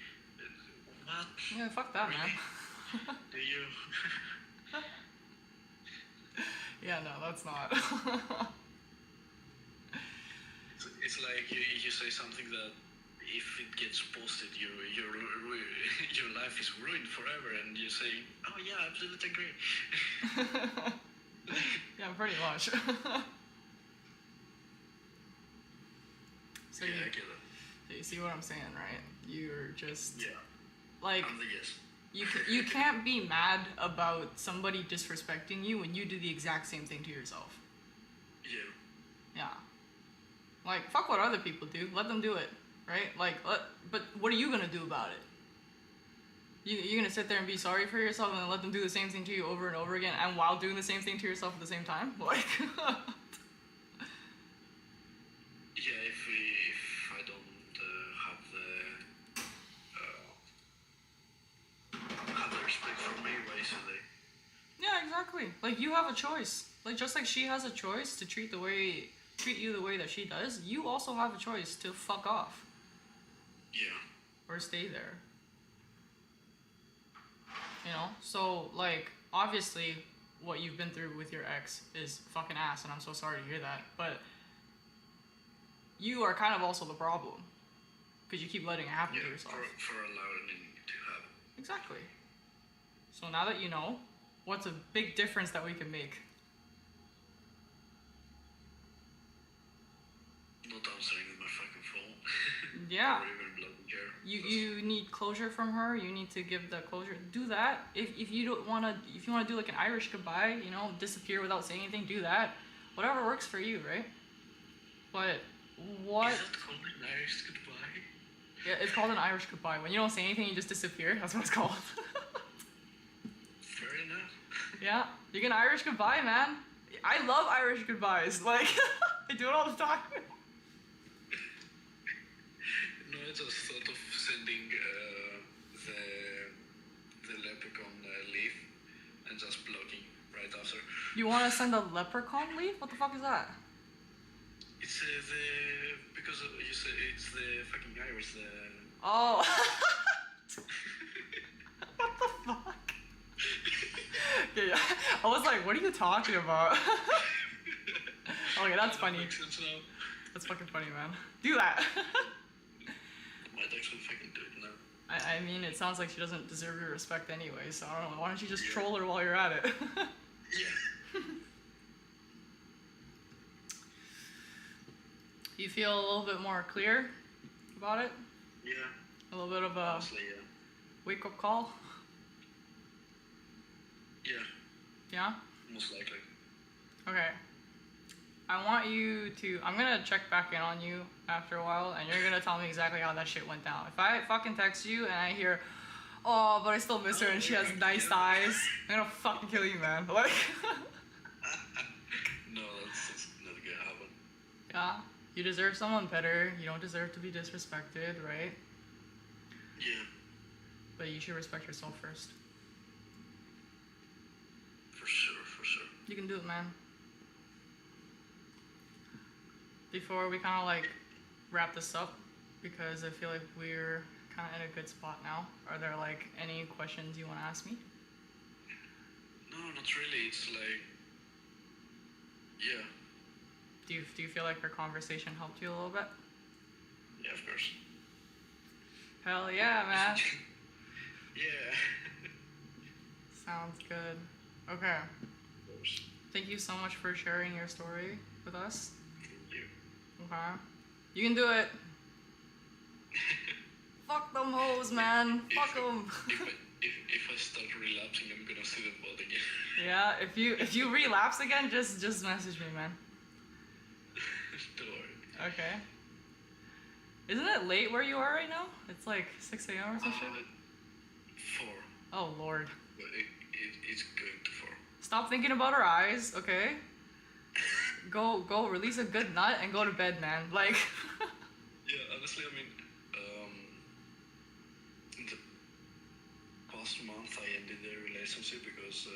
What? Yeah, fuck that, really? Man. Do you? Yeah, no, that's not. It's like you say something that if it gets posted, your life is ruined forever, and you say, oh yeah, I absolutely agree. Yeah, pretty much. So yeah, I get it. So you see what I'm saying, right? You're just... Yeah. Like... I'm the yes. You can't be mad about somebody disrespecting you when you do the exact same thing to yourself. Yeah. Yeah. Like, fuck what other people do. Let them do it, right? Like, but what are you gonna do about it? You're gonna sit there and be sorry for yourself and then let them do the same thing to you over and over again, and while doing the same thing to yourself at the same time? Like, Yeah, if I don't have the respect for me, basically. yeah, exactly. Like, you have a choice. Like, just like she has a choice to treat you the way that she does, you also have a choice to fuck off Yeah. or stay there. You know? So, like, obviously, what you've been through with your ex is fucking ass, and I'm so sorry to hear that. But you are kind of also the problem. Because you keep letting it happen to yourself. For allowing it to happen. Exactly. So now that you know, what's a big difference that we can make? Not answering my fucking phone. Yeah. Or even blocking her. You need closure from her. You need to give the closure. Do that. If you don't wanna, if you wanna do like an Irish goodbye, you know, disappear without saying anything. Do that. Whatever works for you, right? But what? Is that called an Irish goodbye? Yeah, it's called an Irish goodbye. When you don't say anything, you just disappear. That's what it's called. Fair enough. Yeah, you can Irish goodbye, man. I love Irish goodbyes. Like, I do it all the time. No, I just thought of sending the leprechaun leaf and just blocking right after. You want to send a leprechaun leaf? What the fuck is that? It's because you said it's the fucking Irish. Oh. What the fuck? Okay, yeah. I was like, what are you talking about? Okay, that's funny. Makes sense now. That's fucking funny, man. Do that. Might actually fucking do it now. I mean, it sounds like she doesn't deserve your respect anyway, so I don't know. Why don't you just troll her while you're at it? Yeah. You feel a little bit more clear about it? Yeah. A little bit of a Honestly, yeah. wake-up call? Yeah. Yeah? Most likely. Okay. I want you to... I'm gonna check back in on you after a while, and you're gonna tell me exactly how that shit went down. If I fucking text you and I hear, oh, but I still miss her and she has nice eyes, I'm gonna fucking kill you, man. Like... No, that's not gonna happen. Yeah? You deserve someone better. You don't deserve to be disrespected, right? Yeah. But you should respect yourself first. For sure, for sure. You can do it, man. Before we kind of like wrap this up, because I feel like we're kind of in a good spot now. Are there like any questions you want to ask me? No, not really. It's like, yeah. Do you feel like our conversation helped you a little bit? Yeah, of course. Hell yeah, man. Yeah. Sounds good. Okay. Of course. Thank you so much for sharing your story with us. Thank you. Okay. You can do it. Fuck them hoes, man. Fuck them. If I start relapsing, I'm gonna see the bot again. Yeah, if you relapse again, just message me, man. Don't worry. Okay. Isn't it late where you are right now? It's like 6 a.m. or some shit? 4. Oh, Lord. But it's going to 4. Stop thinking about our eyes, okay? Go, release a good nut and go to bed, man. Like... Yeah, honestly, I mean, in the past month I ended the relationship because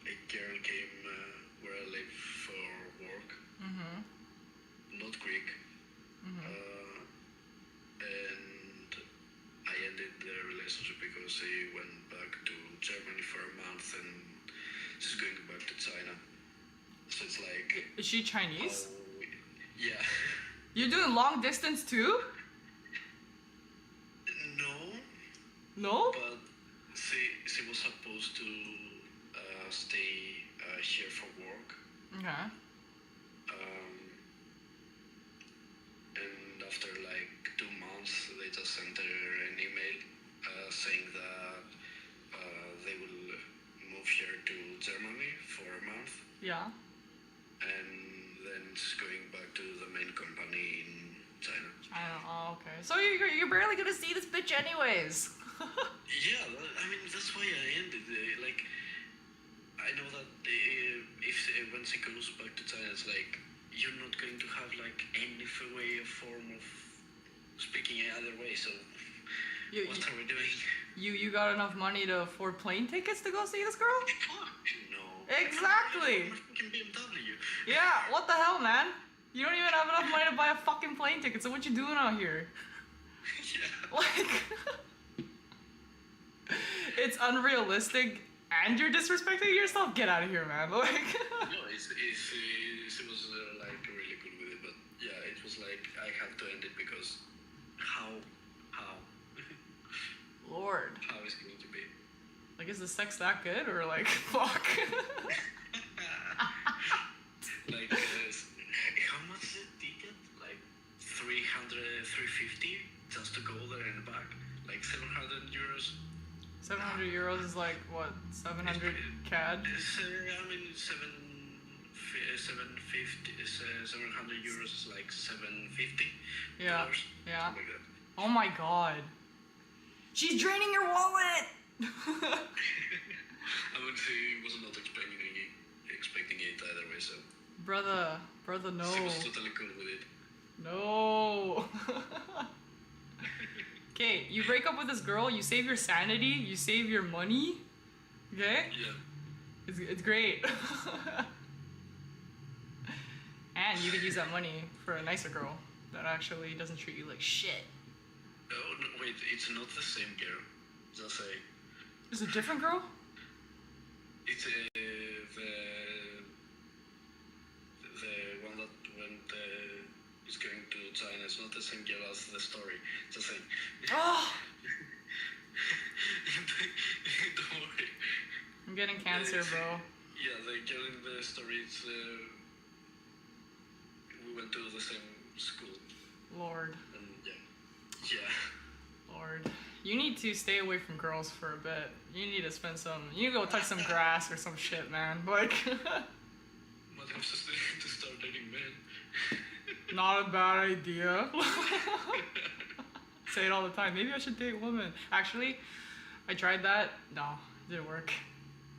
a girl came where I live for work. Mm-hmm. Not quick. Mm-hmm. And I ended the relationship because he went back to Germany for a month and she's going back to China. So it's like... Is she Chinese? Yeah. You're doing long distance too? No. No? But she was supposed to stay here for work. Okay. And after like 2 months, they just sent her an email saying that they will move here to Germany for a month. Yeah. And then she's going back to the main company in China. China. Oh, okay. So you're barely gonna see this bitch anyways. Yeah, I mean, that's why I ended. Like, I know that if once he goes back to China, it's like you're not going to have like any way or form of speaking any other way. So what are we doing? You got enough money to afford plane tickets to go see this girl? Fuck no. Exactly. Fucking BMW. Yeah. What the hell, man? You don't even have enough money to buy a fucking plane ticket. So what you doing out here? Yeah. Like, it's unrealistic, and you're disrespecting yourself. Get out of here, man. Like. No, it was like really good with it, but yeah, it was like I have to end it because how Lord. how is it going to be? Like, is the sex that good, or like, fuck? Like, how much is the ticket? Like 350 just to go there and back. Like 700 euros. 700 euros is like what? 700 CAD? I mean, 700 euros is like 750. Yeah. Yeah. Something like that. Oh my god. She's draining your wallet. I would say he was not expecting it either way, so. Brother, no. She was totally cool with it. No. Okay, you break up with this girl, you save your sanity, you save your money. Okay? Yeah. It's great. And you could use that money for a nicer girl that actually doesn't treat you like shit. Oh, no, wait, it's not the same girl. Just say. Is it a different girl? It's the one that went is going to China. It's not the same girl as the story. It's the same. Oh! Don't worry. I'm getting cancer, bro. Yeah, the girl in the story, it's, we went to the same school. Lord. And yeah. Lord. You need to stay away from girls for a bit. You need to spend some... You need to go touch some grass or some shit, man. Like... But I'm just to start dating men. Not a bad idea. Say it all the time. Maybe I should date women. Actually, I tried that. No, it didn't work.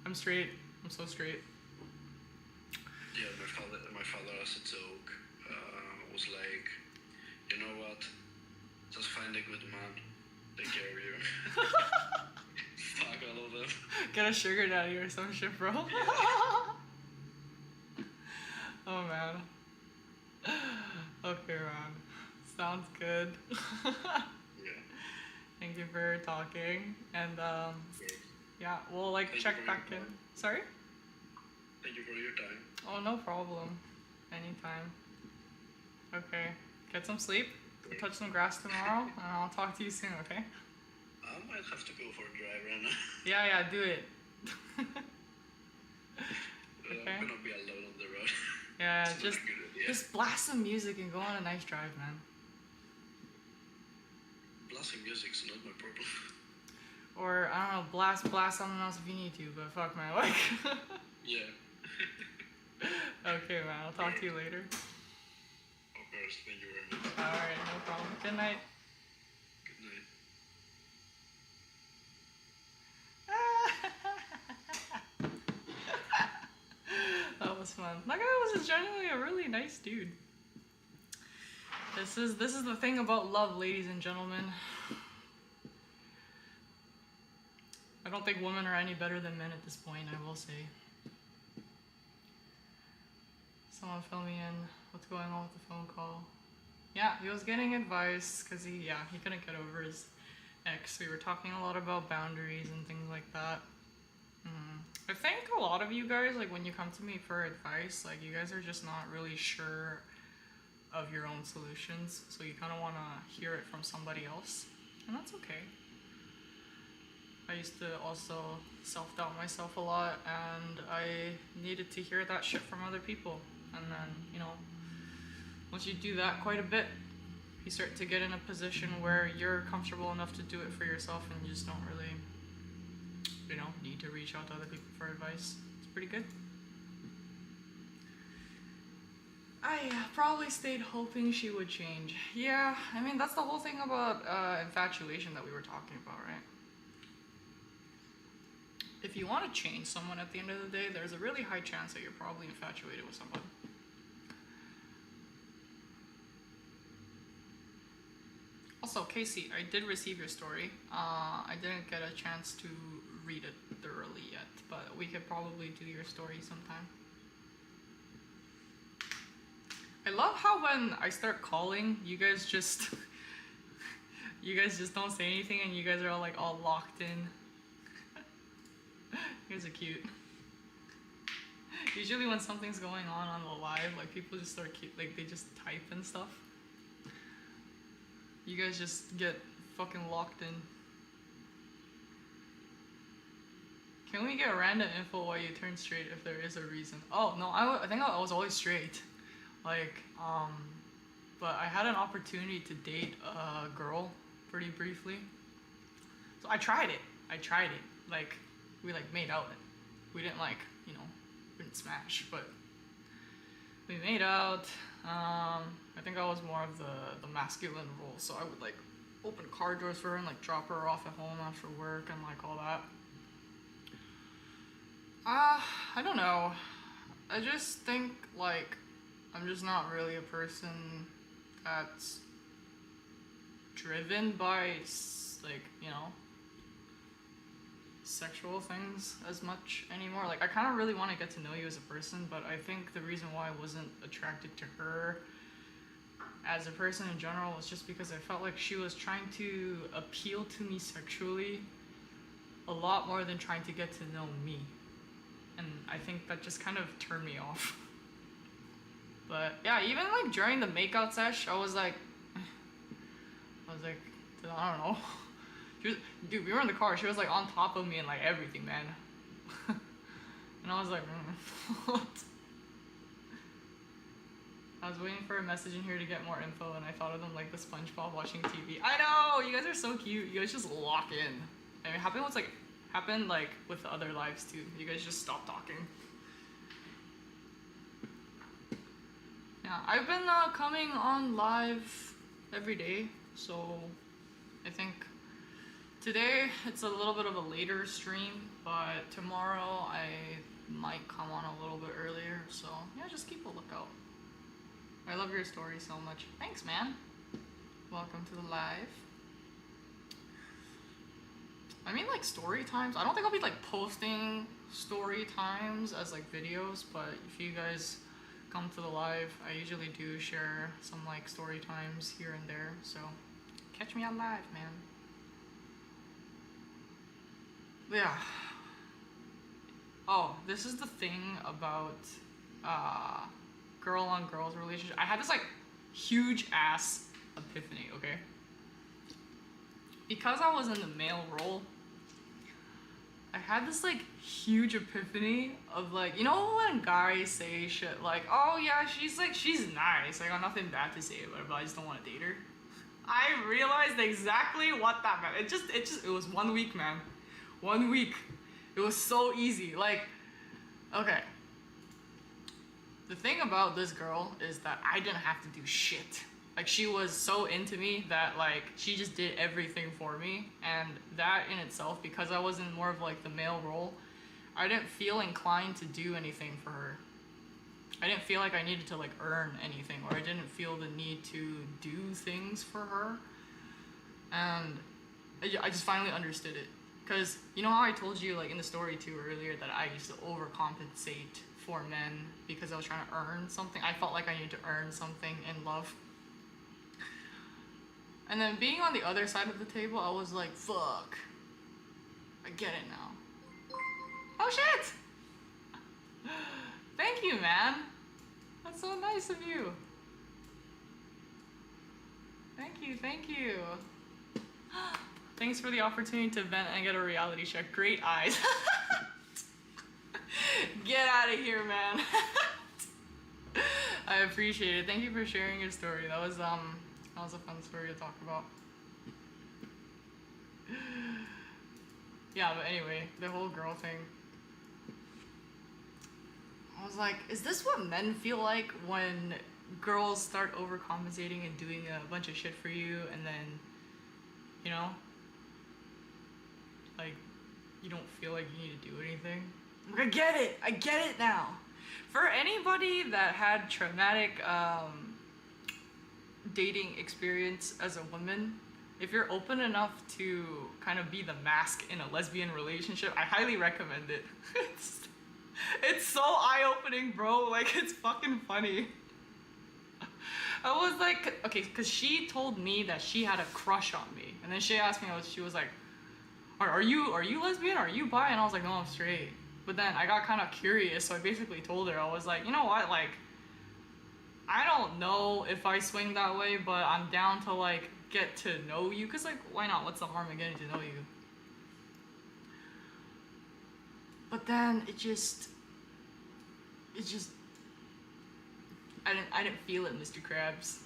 I'm straight. I'm so straight. Yeah, my father as a joke was like, you know what? Just find a good man. Take care of you. Fuck all of them. Get a sugar daddy or some shit, bro. Yeah. Oh man. Okay, man. Sounds good. Yeah. Thank you for talking. And yeah, we'll like Thank check you for back your in. time. Sorry? Thank you for your time. Oh, no problem. Anytime. Okay. Get some sleep. Go touch some grass tomorrow, and I'll talk to you soon, okay? I might have to go for a drive right now. Yeah, do it. Okay. I'm gonna be alone on the road. Yeah, It's not a good idea. just blast some music and go on a nice drive, man. Blasting music's not my problem. Or, I don't know, blast something else if you need to, but fuck, man, like... Yeah. Okay, man, I'll talk to you later. Of course, thank you very much. Alright, no problem. Good night. Good night. That was fun. That guy was genuinely a really nice dude. This is the thing about love, ladies and gentlemen. I don't think women are any better than men at this point, I will say. Someone fill me in. What's going on with the phone call? Yeah, he was getting advice because he couldn't get over his ex. We were talking a lot about boundaries and things like that. I think a lot of you guys, like when you come to me for advice, like you guys are just not really sure of your own solutions. So you kind of want to hear it from somebody else. And that's okay. I used to also self-doubt myself a lot, and I needed to hear that shit from other people. And then, you know, once you do that quite a bit, you start to get in a position where you're comfortable enough to do it for yourself, and you just don't really, you know, need to reach out to other people for advice. It's pretty good. I probably stayed hoping she would change. Yeah, I mean, that's the whole thing about infatuation that we were talking about, right? If you want to change someone at the end of the day, there's a really high chance that you're probably infatuated with someone. Also, Casey, I did receive your story. I didn't get a chance to read it thoroughly yet, but we could probably do your story sometime. I love how when I start calling, you guys just don't say anything, and you guys are all like all locked in. You guys are cute. Usually when something's going on the live, like people just start like they just type and stuff. You guys just get fucking locked in. Can we get random info why you turned straight if there is a reason? Oh no, I think I was always straight. Like, but I had an opportunity to date a girl pretty briefly. So I tried it. Like, we like made out. We didn't like, we didn't smash, but we made out. I think I was more of the masculine role, so I would like open car doors for her and like drop her off at home after work and like all that. I don't know. I just think like I'm just not really a person that's driven by like, sexual things as much anymore. Like I kind of really want to get to know you as a person, but I think the reason why I wasn't attracted to her as a person in general was just because I felt like she was trying to appeal to me sexually a lot more than trying to get to know me. And I think that just kind of turned me off. But yeah, even like during the makeout sesh, I was like, I don't know. Dude, we were in the car. She was like on top of me and like everything, man. And I was like, what? I was waiting for a message in here to get more info, and I thought of them like the SpongeBob watching TV. I know, you guys are so cute. You guys just lock in. I mean, it happened like with the other lives too. You guys just stop talking. Yeah, I've been coming on live every day, so I think today it's a little bit of a later stream, but tomorrow I might come on a little bit earlier, so yeah, just keep a lookout. I love your story so much. Thanks, man. Welcome to the live. I mean, like story times. I don't think I'll be like posting story times as like videos, but if you guys come to the live, I usually do share some like story times here and there, so catch me on live, man. Yeah. Oh, this is the thing about girl on girls relationship. I had this like huge ass epiphany, okay? Because I was in the male role, I had this like huge epiphany of like, when guys say shit like, oh yeah, she's nice, I got nothing bad to say about her, but I just don't want to date her. I realized exactly what that meant. It was 1 week, man. 1 week. It was so easy. Like, okay. The thing about this girl is that I didn't have to do shit. Like, she was so into me that, like, she just did everything for me. And that in itself, because I was in more of, like, the male role, I didn't feel inclined to do anything for her. I didn't feel like I needed to, like, earn anything, or I didn't feel the need to do things for her. And I just finally understood it. Because, you know how I told you, like, in the story, too, earlier, that I used to overcompensate for men because I was trying to earn something? I felt like I needed to earn something in love. And then being on the other side of the table, I was like, fuck. I get it now. Oh, shit! Thank you, man. That's so nice of you. Thank you. Thanks for the opportunity to vent and get a reality check. Great eyes. Get out of here, man. I appreciate it. Thank you for sharing your story. That was a fun story to talk about. Yeah, but anyway, the whole girl thing. I was like, is this what men feel like when girls start overcompensating and doing a bunch of shit for you, and then, you know, like, you don't feel like you need to do anything. Like, I get it now. For anybody that had traumatic dating experience as a woman, if you're open enough to kind of be the mask in a lesbian relationship, I highly recommend it. It's so eye-opening, bro. Like, it's fucking funny. I was like, okay, because she told me that she had a crush on me, and then she asked me, she was like, are you lesbian? Are you bi? And I was like, no, I'm straight. But then I got kind of curious, so I basically told her, I was like, you know what, like, I don't know if I swing that way, but I'm down to, like, get to know you, because, like, why not? What's the harm in getting to know you? But then it just I didn't feel it, Mr. Krabs.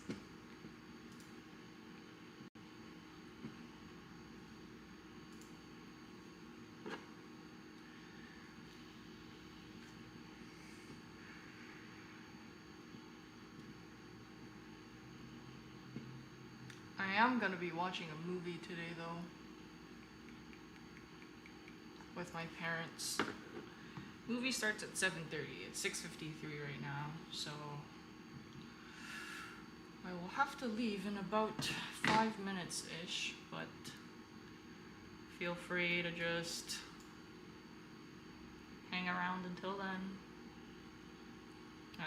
I am gonna be watching a movie today, though, with my parents. Movie starts at 7:30. It's 6:53 right now, so I will have to leave in about 5 minutes-ish, but feel free to just hang around until then.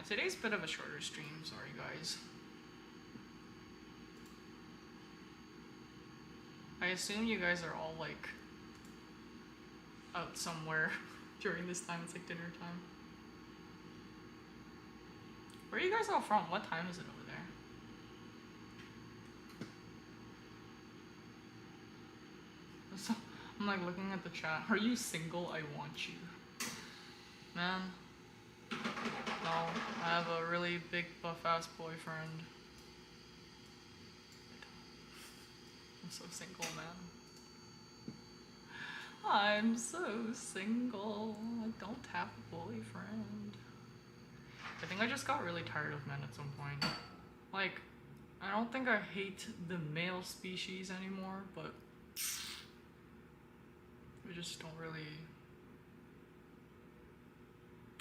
Today's a bit of a shorter stream, sorry guys. I assume you guys are all, like, out somewhere during this time. It's like dinner time. Where are you guys all from? What time is it over there? So, I'm like looking at the chat. Are you single? I want you. Man. No, I have a really big buff ass boyfriend. I'm so single, man. I'm so single. I don't have a boyfriend. I think I just got really tired of men at some point. Like, I don't think I hate the male species anymore, but I just don't really...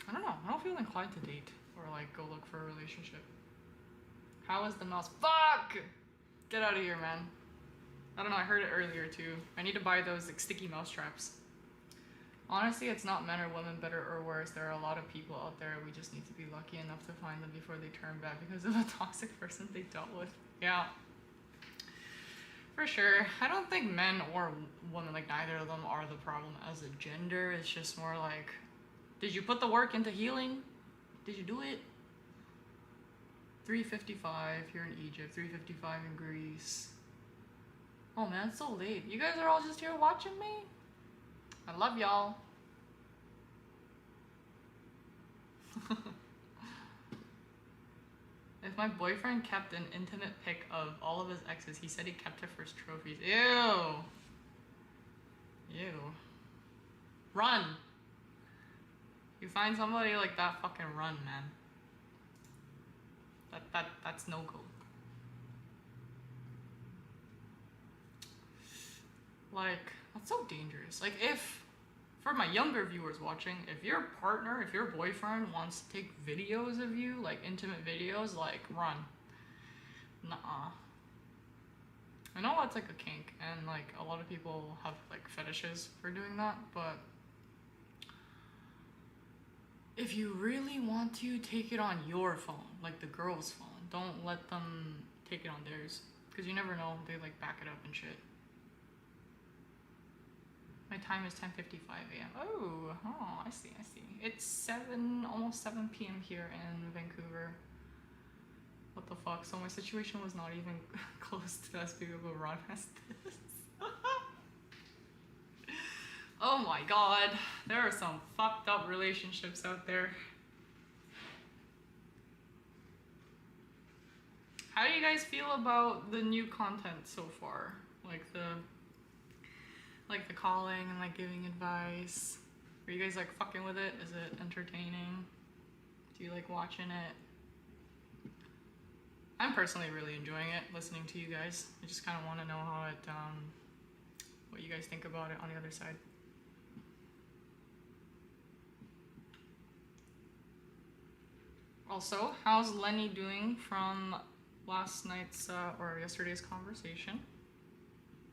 I don't know. I don't feel inclined to date or, like, go look for a relationship. How is the mouse? Fuck! Get out of here, man. I don't know, I heard it earlier too. I need to buy those, like, sticky mouse traps. Honestly, it's not men or women, better or worse. There are a lot of people out there. We just need to be lucky enough to find them before they turn bad because of a toxic person they dealt with. Yeah. For sure. I don't think men or women, like, neither of them are the problem as a gender. It's just more like, did you put the work into healing? Did you do it? 3:55 here in Egypt, 3:55 in Greece. Oh man, it's so late. You guys are all just here watching me? I love y'all. If my boyfriend kept an intimate pic of all of his exes, he said he kept it for his trophies. Ew. Ew. Run. You find somebody like that, fucking run, man. That's no go. Like, that's so dangerous. Like, if, for my younger viewers watching, if your partner, if your boyfriend wants to take videos of you, like intimate videos, like, run. Nuh-uh. I know that's like a kink, and like a lot of people have like fetishes for doing that, but if you really want to, take it on your phone, like the girl's phone. Don't let them take it on theirs, because you never know, they like back it up and shit. My time is 10:55 a.m. Oh, I see. It's almost 7 p.m. here in Vancouver. What the fuck? So my situation was not even close to as big of a run as this. Oh my god, there are some fucked up relationships out there. How do you guys feel about the new content so far? Like the calling and like giving advice. Are you guys like fucking with it? Is it entertaining? Do you like watching it? I'm personally really enjoying it, listening to you guys. I just kind of want to know how it, what you guys think about it on the other side. Also, how's Lenny doing from last night's or yesterday's conversation?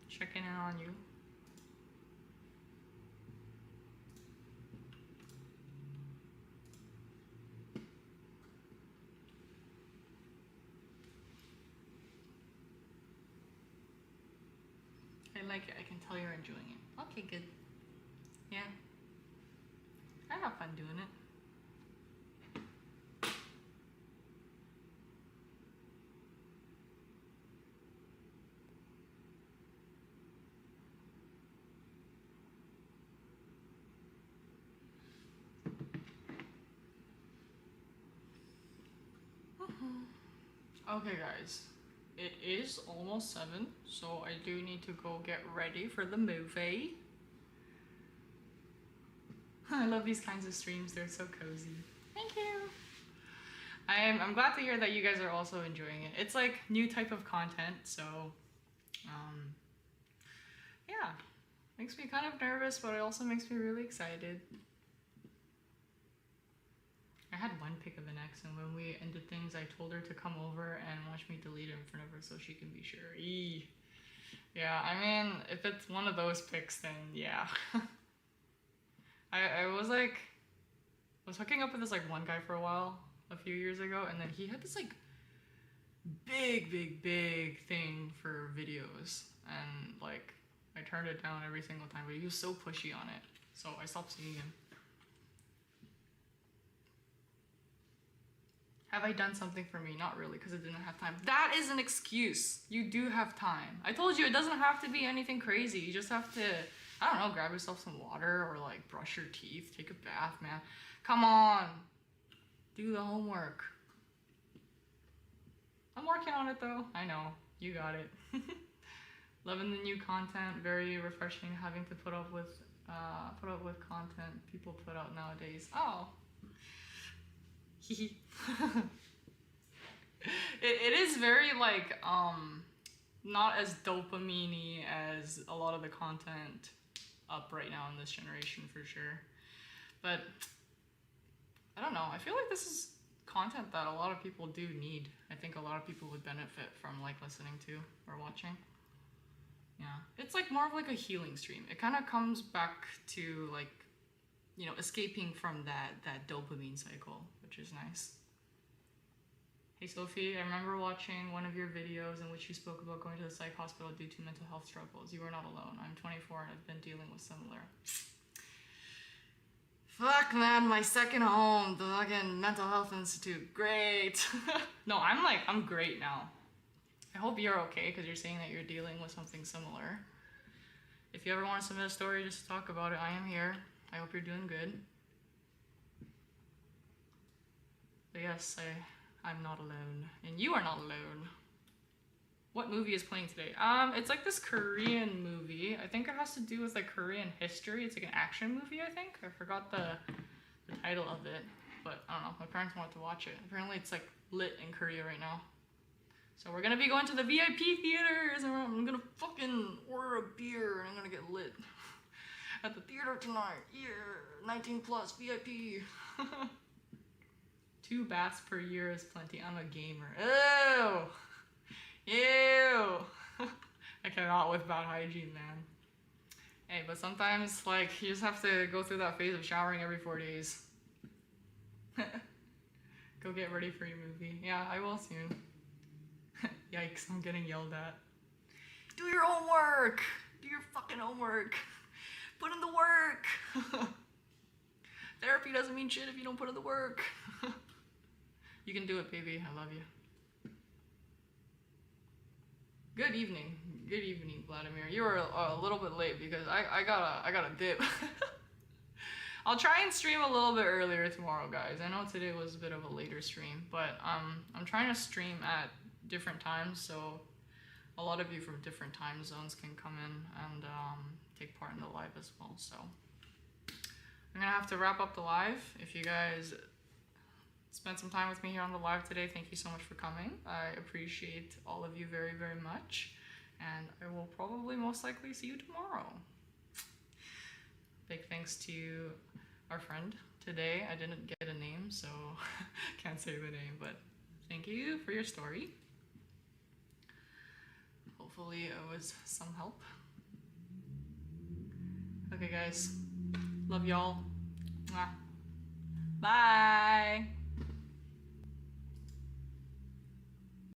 Checking in on you. I like it. I can tell you're enjoying it. Okay, good. Yeah. I have fun doing it. Okay, guys. It is almost 7, so I do need to go get ready for the movie. I love these kinds of streams. They're so cozy. Thank you. I'm glad to hear that you guys are also enjoying it. It's like new type of content, so yeah. Makes me kind of nervous, but it also makes me really excited. I had one pic of an ex, and when we ended things, I told her to come over and watch me delete it in front of her so she can be sure. Eee. Yeah, I mean, if it's one of those pics, then yeah. I was hooking up with this like one guy for a while, a few years ago, and then he had this like big thing for videos, and like I turned it down every single time, but he was so pushy on it, so I stopped seeing him. Have I done something for me? Not really, because I didn't have time. That is an excuse. You do have time. I told you, it doesn't have to be anything crazy. You just have to, I don't know, grab yourself some water or like brush your teeth, take a bath, man. Come on. Do the homework. I'm working on it though. I know. You got it. Loving the new content. Very refreshing having to put up with content people put out nowadays. Oh. it is very like not as dopamine-y as a lot of the content up right now in this generation for sure, but I don't know, I feel like this is content that a lot of people do need. I think a lot of people would benefit from like listening to or watching. Yeah, it's like more of like a healing stream. It kind of comes back to like, you know, escaping from that dopamine cycle, which is nice. Hey Sophie, I remember watching one of your videos in which you spoke about going to the psych hospital due to mental health struggles. You are not alone. I'm 24 and I've been dealing with similar. Fuck man, my second home, the fucking mental health institute. Great. No, I'm great now. I hope you're okay because you're saying that you're dealing with something similar. If you ever want to submit a story just to talk about it, I am here. I hope you're doing good. But yes, I'm not alone. And you are not alone. What movie is playing today? It's like this Korean movie. I think it has to do with like Korean history. It's like an action movie, I think. I forgot the title of it. But I don't know, my parents wanted to watch it. Apparently it's like lit in Korea right now. So we're gonna be going to the VIP theaters and I'm gonna fucking order a beer and I'm gonna get lit. At the theater tonight. Yeah, 19 plus VIP. 2 baths per year is plenty. I'm a gamer. Ew. Ew. I cannot with bad hygiene, man. Hey, but sometimes like you just have to go through that phase of showering every 4 days. Go get ready for your movie. Yeah, I will soon. Yikes, I'm getting yelled at. Do your homework! Do your fucking homework! Put in the work! Therapy doesn't mean shit if you don't put in the work. You can do it, baby. I love you. Good evening. Good evening, Vladimir. You were a little bit late because I got a dip. I'll try and stream a little bit earlier tomorrow, guys. I know today was a bit of a later stream, but I'm trying to stream at different times, so a lot of you from different time zones can come in and take part in the live as well. So I'm gonna have to wrap up the live. If you guys spent some time with me here on the live today, thank you so much for coming. I appreciate all of you very, very much. And I will probably most likely see you tomorrow. Big thanks to our friend today. I didn't get a name, so can't say the name, but thank you for your story. Hopefully it was some help. Okay guys, love y'all. Bye.